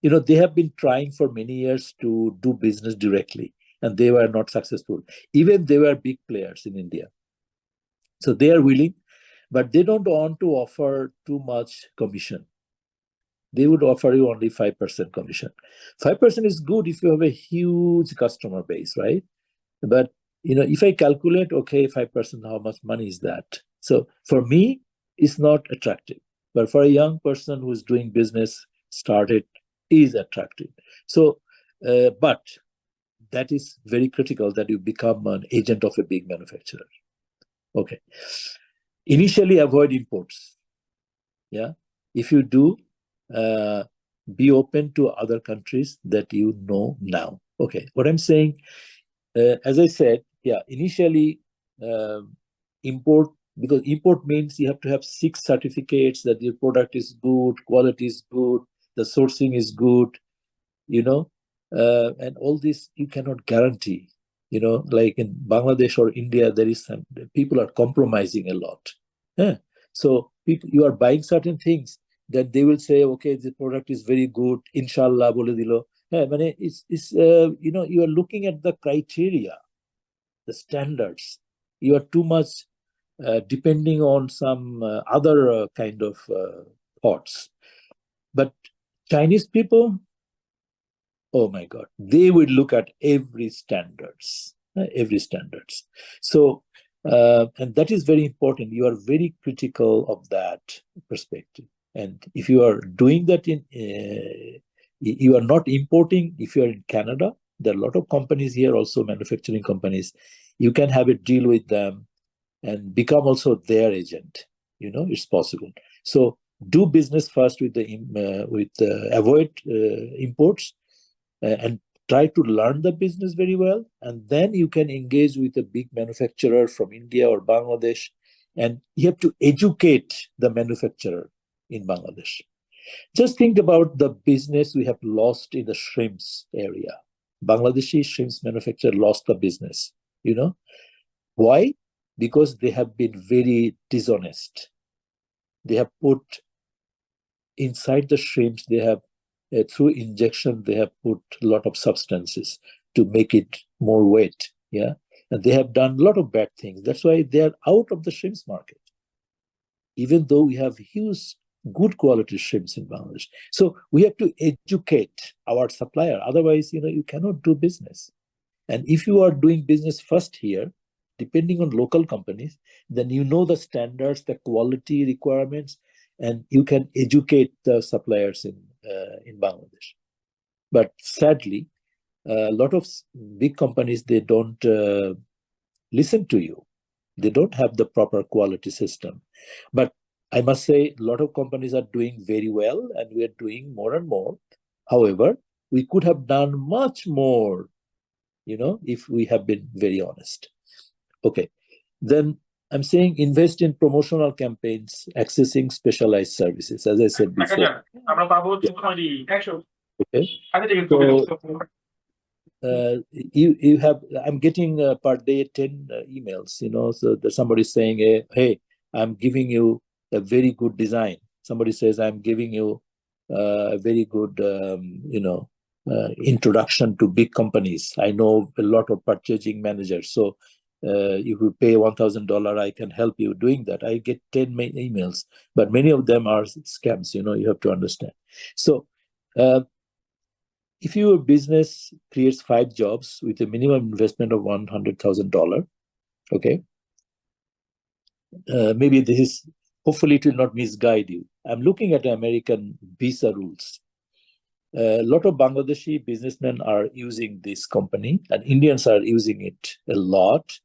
they have been trying for many years to do business directly, and they were not successful. Even they were big players in India. So they are willing, but they don't want to offer too much commission. They would offer you only 5% commission. 5% is good if you have a huge customer base, right? But if I calculate, okay, 5%, how much money is that? So for me, it's not attractive. But for a young person who's doing business, started, is attractive. So, but that is very critical that you become an agent of a big manufacturer. Okay. Initially, avoid imports. Yeah. If you do, be open to other countries that you know now. Okay. What I'm saying, as I said, yeah, initially import, because import means you have to have 6 certificates that your product is good, quality is good, the sourcing is good, and all this you cannot guarantee. Like in Bangladesh or India, there is some people are compromising a lot. Yeah. So you are buying certain things that they will say, okay, the product is very good, inshallah, bole dilo. Yeah, you are looking at the criteria, the standards. You are too much depending on some other kind of thoughts. But Chinese people, oh my God, they will look at every standards. So, and that is very important. You are very critical of that perspective. And if you are doing that you are not importing. If you are in Canada, there are a lot of companies here, also manufacturing companies. You can have a deal with them and become also their agent. It's possible. So do business first with avoid imports, and try to learn the business very well, and then you can engage with a big manufacturer from India or Bangladesh, and you have to educate the manufacturer in Bangladesh. Just think about the business we have lost in the shrimps area. Bangladeshi shrimps manufacturer lost the business. Why? Because they have been very dishonest. They have put inside the shrimps, they have through injection, they have put a lot of substances to make it more weight. Yeah. And they have done a lot of bad things. That's why they are out of the shrimps market, even though we have huge, good quality shrimps in Bangladesh. So we have to educate our supplier. Otherwise, you cannot do business. And if you are doing business first here, depending on local companies, then you know the standards, the quality requirements, and you can educate the suppliers in Bangladesh. But sadly, a lot of big companies, they don't listen to you. They don't have the proper quality system. But I must say, a lot of companies are doing very well, and we are doing more and more. However, we could have done much more, if we have been very honest. Okay. Then I'm saying invest in promotional campaigns, accessing specialized services, as I said before. Okay. So, you have, I'm getting per day 10 emails, so somebody saying, hey, I'm giving you a very good design. Somebody says, I'm giving you a very good, introduction to big companies. I know a lot of purchasing managers. So if you pay $1,000, I can help you doing that. I get 10 emails, but many of them are scams. You have to understand. So if your business creates 5 jobs with a minimum investment of $100,000, okay, maybe this is, hopefully it will not misguide you. I'm looking at American visa rules. A lot of Bangladeshi businessmen are using this company, and Indians are using it a lot.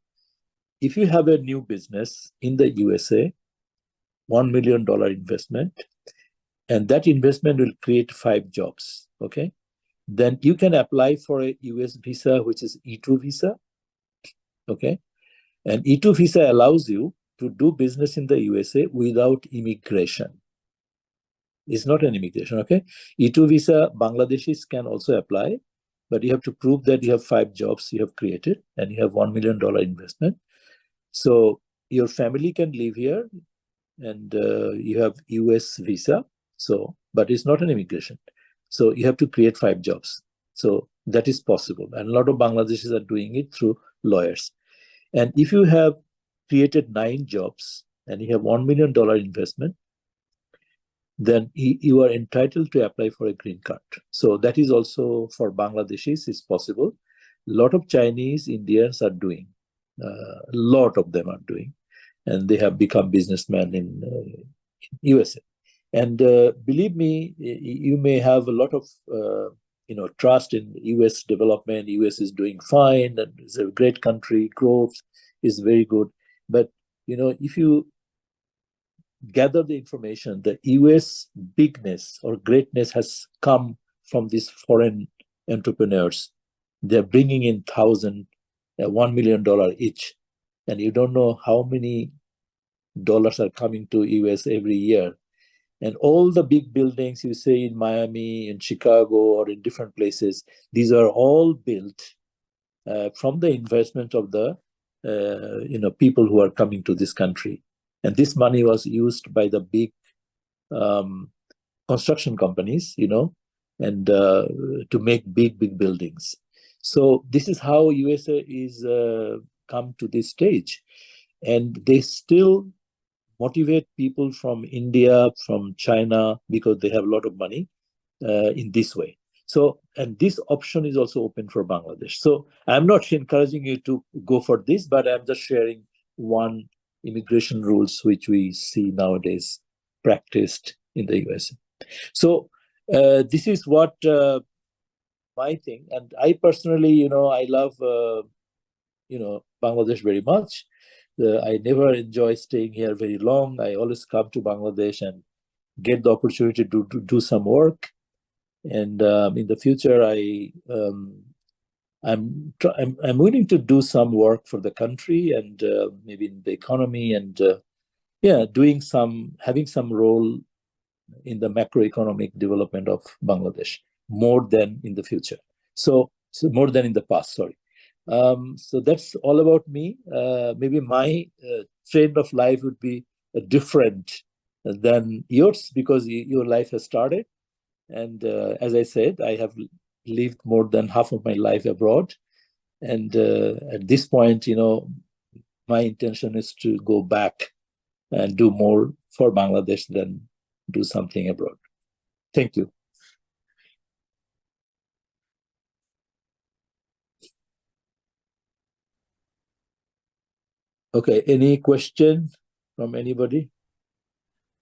If you have a new business in the USA, $1 million investment, and that investment will create 5 jobs, okay? Then you can apply for a US visa, which is E2 visa, okay? And E2 visa allows you to do business in the USA without immigration. It's not an immigration, okay? E2 visa, Bangladeshis can also apply, but you have to prove that you have 5 jobs you have created and you have $1 million investment. So your family can live here and you have US visa, so, but it's not an immigration. So you have to create 5 jobs. So that is possible. And a lot of Bangladeshis are doing it through lawyers. And if you have created 9 jobs and you have $1 million investment, then you are entitled to apply for a green card. So that is also for Bangladeshis is possible. A lot of Chinese, Indians are doing. A lot of them are doing, and they have become businessmen in USA. And believe me, you may have a lot of trust in US development. US is doing fine, and it's a great country. Growth is very good. But if you gather the information, the US bigness or greatness has come from these foreign entrepreneurs. They're bringing in $1 million each, and you don't know how many dollars are coming to US every year. And all the big buildings you say in Miami, in Chicago, or in different places, these are all built from the investment of the people who are coming to this country. And this money was used by the big construction companies, and to make big buildings. So this is how USA is come to this stage. And they still motivate people from India, from China, because they have a lot of money in this way. So, and this option is also open for Bangladesh. So I'm not encouraging you to go for this, but I'm just sharing one immigration rules which we see nowadays practiced in the USA. So this is what my thing. And I personally, I love, Bangladesh very much. I never enjoy staying here very long. I always come to Bangladesh and get the opportunity to do some work. And in the future, I'm willing to do some work for the country and maybe in the economy and having some role in the macroeconomic development of Bangladesh more than in the future. So more than in the past. Sorry. So that's all about me. Maybe my trend of life would be different than yours because your life has started. And as I said, I have lived more than half of my life abroad. And at this point, my intention is to go back and do more for Bangladesh than do something abroad. Thank you. Okay, any question from anybody?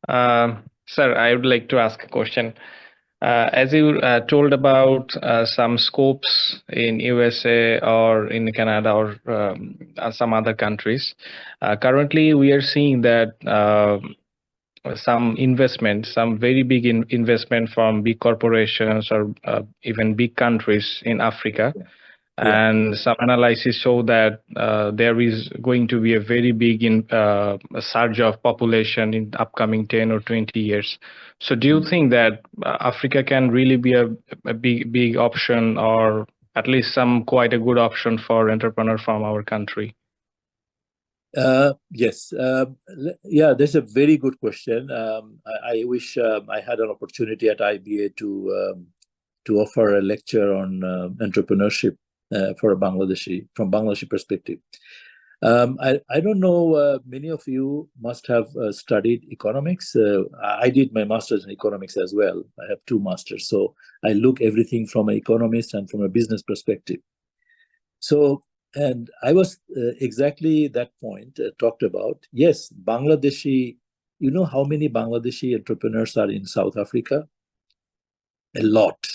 Sir, I would like to ask a question. As you told about some scopes in USA or in Canada or some other countries, currently we are seeing that some investment, some very big investment from big corporations or even big countries in Africa. And some analysis show that there is going to be a very big surge of population in upcoming 10 or 20 years. So do you think that Africa can really be a big option, or at least quite a good option for entrepreneur from our country? Yes. That's a very good question. I wish I had an opportunity at IBA to offer a lecture on entrepreneurship from Bangladeshi perspective. I don't know, many of you must have studied economics. I did my master's in economics as well. I have two masters. So I look everything from an economist and from a business perspective. So, and I was exactly that point talked about. Yes, Bangladeshi, you know how many Bangladeshi entrepreneurs are in South Africa? A lot,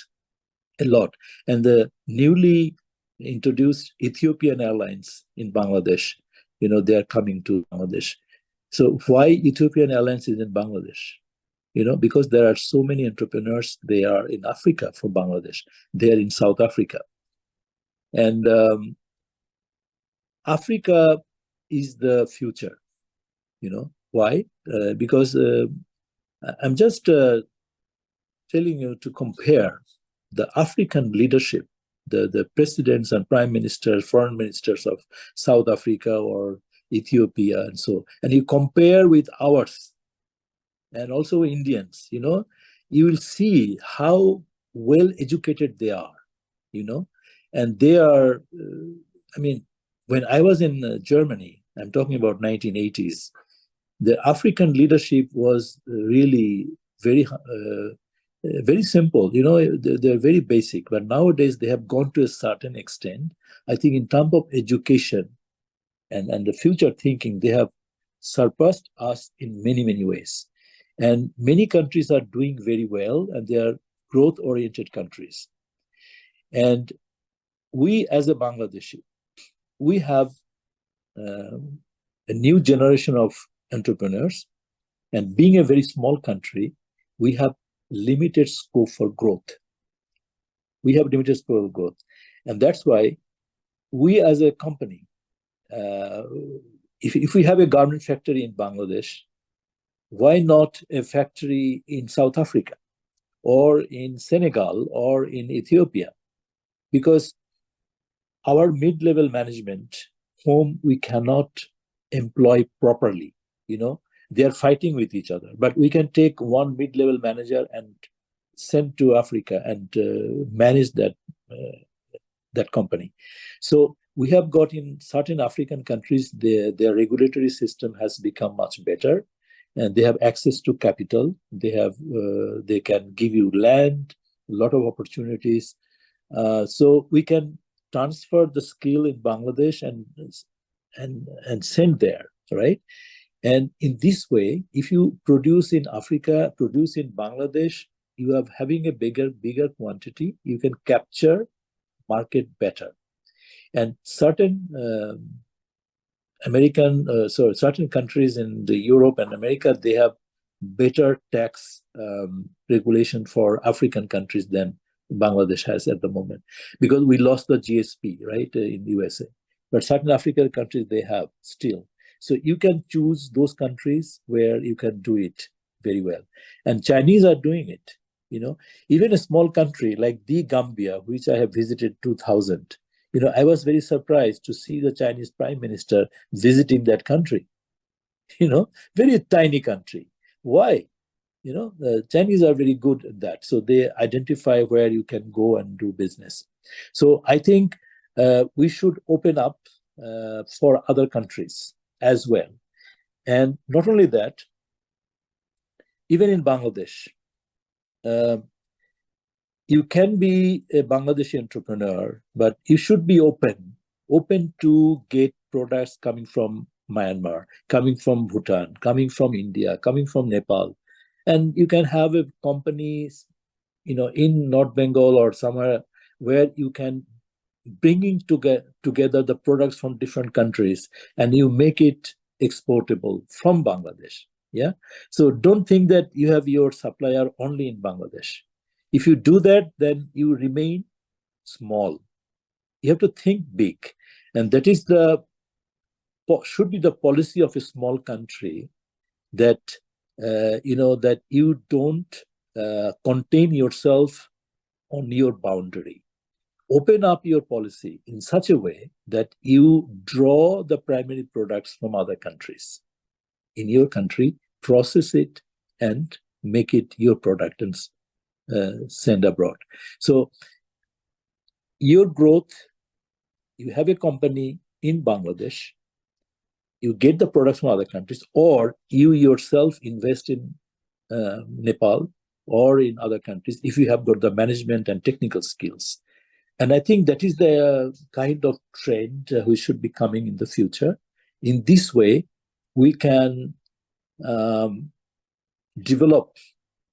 a lot. And the newly introduced Ethiopian Airlines in Bangladesh, you know, they are coming to Bangladesh. So why Ethiopian Airlines is in Bangladesh? You know, because there are so many entrepreneurs, they are in Africa from Bangladesh. They are in South Africa. And Africa is the future, you know. Why? Because I'm just telling you to compare the African leadership, the presidents and prime ministers, foreign ministers of South Africa or Ethiopia and so, and you compare with ours and also Indians, you know, you will see how well educated they are, you know, and they are, I mean, when I was in Germany, I'm talking about 1980s, the African leadership was really very simple. You know, they're very basic. But nowadays they have gone to a certain extent. I think in terms of education and the future thinking, they have surpassed us in many ways. And many countries are doing very well, and they are growth-oriented countries. And we, as a Bangladeshi, we have a new generation of entrepreneurs. And being a very small country, we have limited scope for growth. We have limited scope for growth. And that's why we as a company, if we have a garment factory in Bangladesh, why not a factory in South Africa or in Senegal or in Ethiopia? Because our mid-level management, whom we cannot employ properly, you know, they are fighting with each other. But we can take one mid-level manager and send to Africa and manage that company. So we have got in certain African countries, their regulatory system has become much better, and they have access to capital. They can give you land, a lot of opportunities. So we can transfer the skill in Bangladesh and send there, right? And in this way, if you produce in Africa, produce in Bangladesh, you are having a bigger quantity. You can capture market better. And certain certain countries in the Europe and America, they have better tax regulation for African countries than Bangladesh has at the moment, because we lost the GSP, right, in the USA. But certain African countries, they have still. So you can choose those countries where you can do it very well. And Chinese are doing it, you know. Even a small country like the Gambia, which I have visited 2000, you know, I was very surprised to see the Chinese prime minister visiting that country, you know, very tiny country. Why? You know, the Chinese are very good at that. So they identify where you can go and do business. So I think we should open up for other countries as well. And not only that, even in Bangladesh, you can be a Bangladeshi entrepreneur, but you should be open to get products coming from Myanmar, coming from Bhutan, coming from India, coming from Nepal. And you can have a company, you know, in North Bengal or somewhere where you can bringing together the products from different countries, and you make it exportable from Bangladesh. Yeah. So don't think that you have your supplier only in Bangladesh. If you do that, then you remain small. You have to think big. And that is should be the policy of a small country, that you know, that you don't contain yourself on your boundary. Open up your policy in such a way that you draw the primary products from other countries in your country, process it, and make it your product and send abroad. So your growth, you have a company in Bangladesh, you get the products from other countries, or you yourself invest in Nepal or in other countries if you have got the management and technical skills. And I think that is the kind of trend which should be coming in the future. In this way, we can develop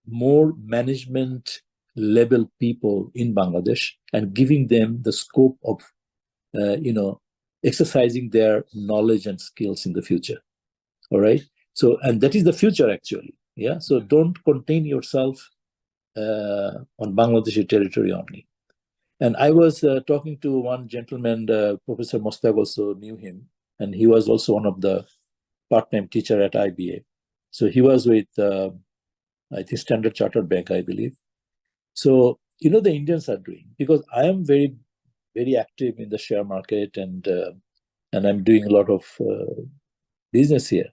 more management level people in Bangladesh and giving them the scope of, exercising their knowledge and skills in the future. All right. So, and that is the future actually. Yeah. So don't contain yourself on Bangladeshi territory only. And I was talking to one gentleman, Professor Mostag also knew him, and he was also one of the part-time teacher at IBA. So he was with, I think, Standard Chartered Bank, I believe. So, the Indians are doing, because I am very, very active in the share market, and I'm doing a lot of business here.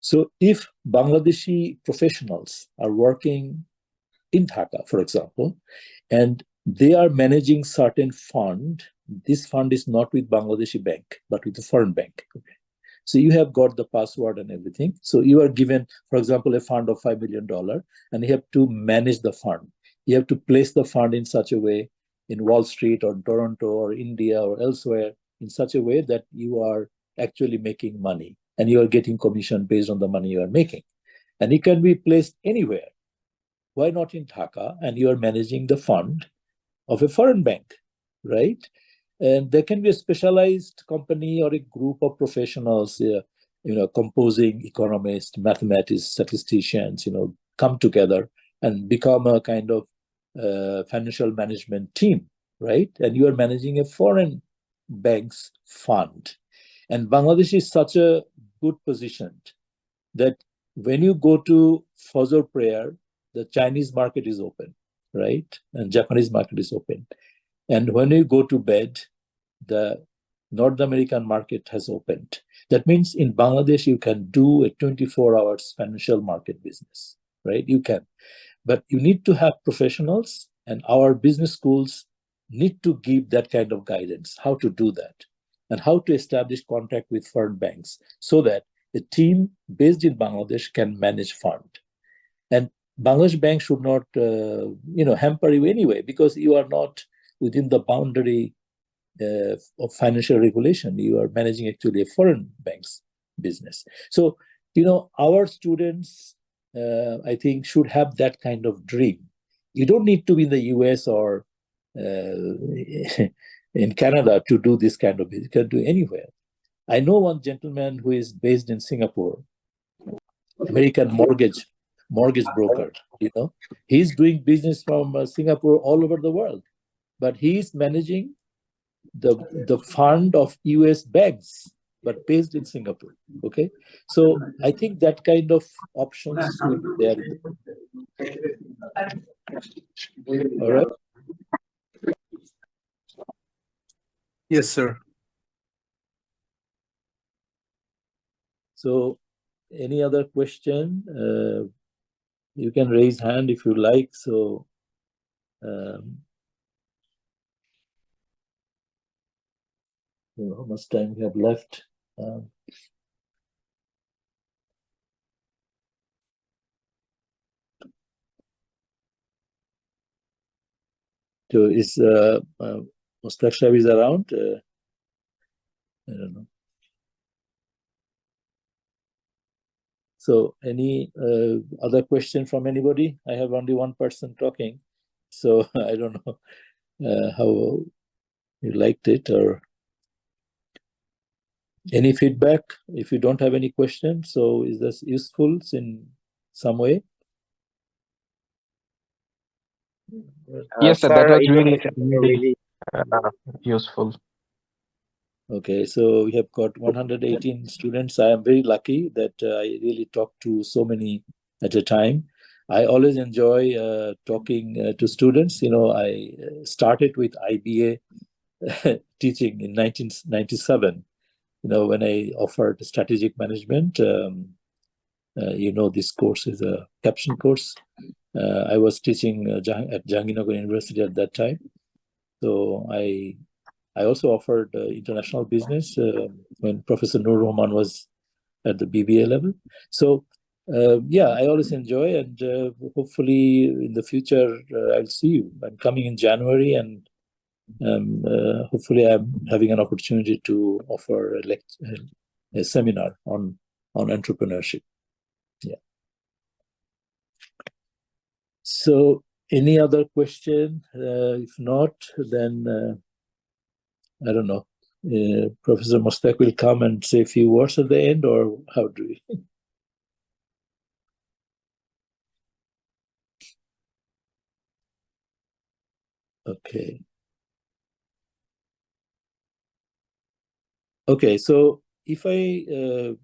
So if Bangladeshi professionals are working in Dhaka, for example, and they are managing certain fund, this fund is not with Bangladeshi bank, but with a foreign bank. So you have got the password and everything. So you are given, for example, a fund of $5 million, and you have to manage the fund. You have to place the fund in such a way in Wall Street or Toronto or India or elsewhere in such a way that you are actually making money and you are getting commission based on the money you are making. And it can be placed anywhere. Why not in Dhaka? And you are managing the fund of a foreign bank, right? And there can be a specialized company or a group of professionals, composing economists, mathematics, statisticians, come together and become a kind of financial management team, right? And you are managing a foreign bank's fund. And Bangladesh is such a good position that when you go to Fajr prayer, the Chinese market is open, right? And Japanese market is open. And when you go to bed, the North American market has opened. That means in Bangladesh, you can do a 24 hours financial market business, right? You can. But you need to have professionals, and our business schools need to give that kind of guidance, how to do that, and how to establish contact with foreign banks so that a team based in Bangladesh can manage fund. And Bangladesh Bank should not, hamper you anyway, because you are not within the boundary of financial regulation. You are managing actually a foreign bank's business. So, our students, I think, should have that kind of dream. You don't need to be in the US or in Canada to do this kind of business. You can do anywhere. I know one gentleman who is based in Singapore, American mortgage broker. He's doing business from Singapore all over the world, but he's managing the fund of US banks, but based in Singapore. Okay, so I think that kind of options will be there. All right. Yes, sir. So, any other question? You can raise hand if you like. So, how much time we have left? So is Mustaq Shah is around? I don't know. So any other question from anybody? I have only one person talking, so I don't know how you liked it, or any feedback. If you don't have any questions, so is this useful in some way? Yes, sir, that Sir, was it really, was really useful. Okay, so we have got 118 students. I am very lucky that I really talk to so many at a time. I always enjoy talking to students. I started with IBA teaching in 1997. When I offered strategic management. This course is a caption course. I was teaching at Jahangirnagar University at that time. So I I also offered international business when Professor Nur Rahman was at the BBA level. So yeah, I always enjoy, and hopefully in the future I'll see you. I'm coming in January, and hopefully I'm having an opportunity to offer a seminar on entrepreneurship. Yeah. So any other question? If not, then I don't know. Professor Mostaq will come and say a few words at the end, or how do we? Okay. Okay, so if I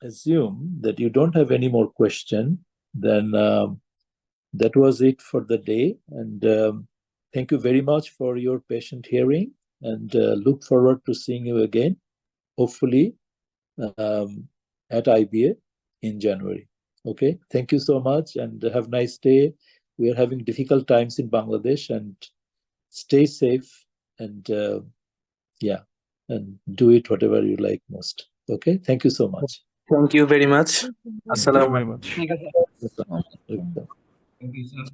assume that you don't have any more question, then that was it for the day. And thank you very much for your patient hearing, and look forward to seeing you again, hopefully at IBA in January. Okay, thank you so much, and have a nice day. We are having difficult times in Bangladesh, and stay safe, and yeah, and do it whatever you like most. Okay, thank you so much. Thank you very much. Thank you. Thank you Assalamu very much. Thank you, sir. Welcome. Thank you, sir.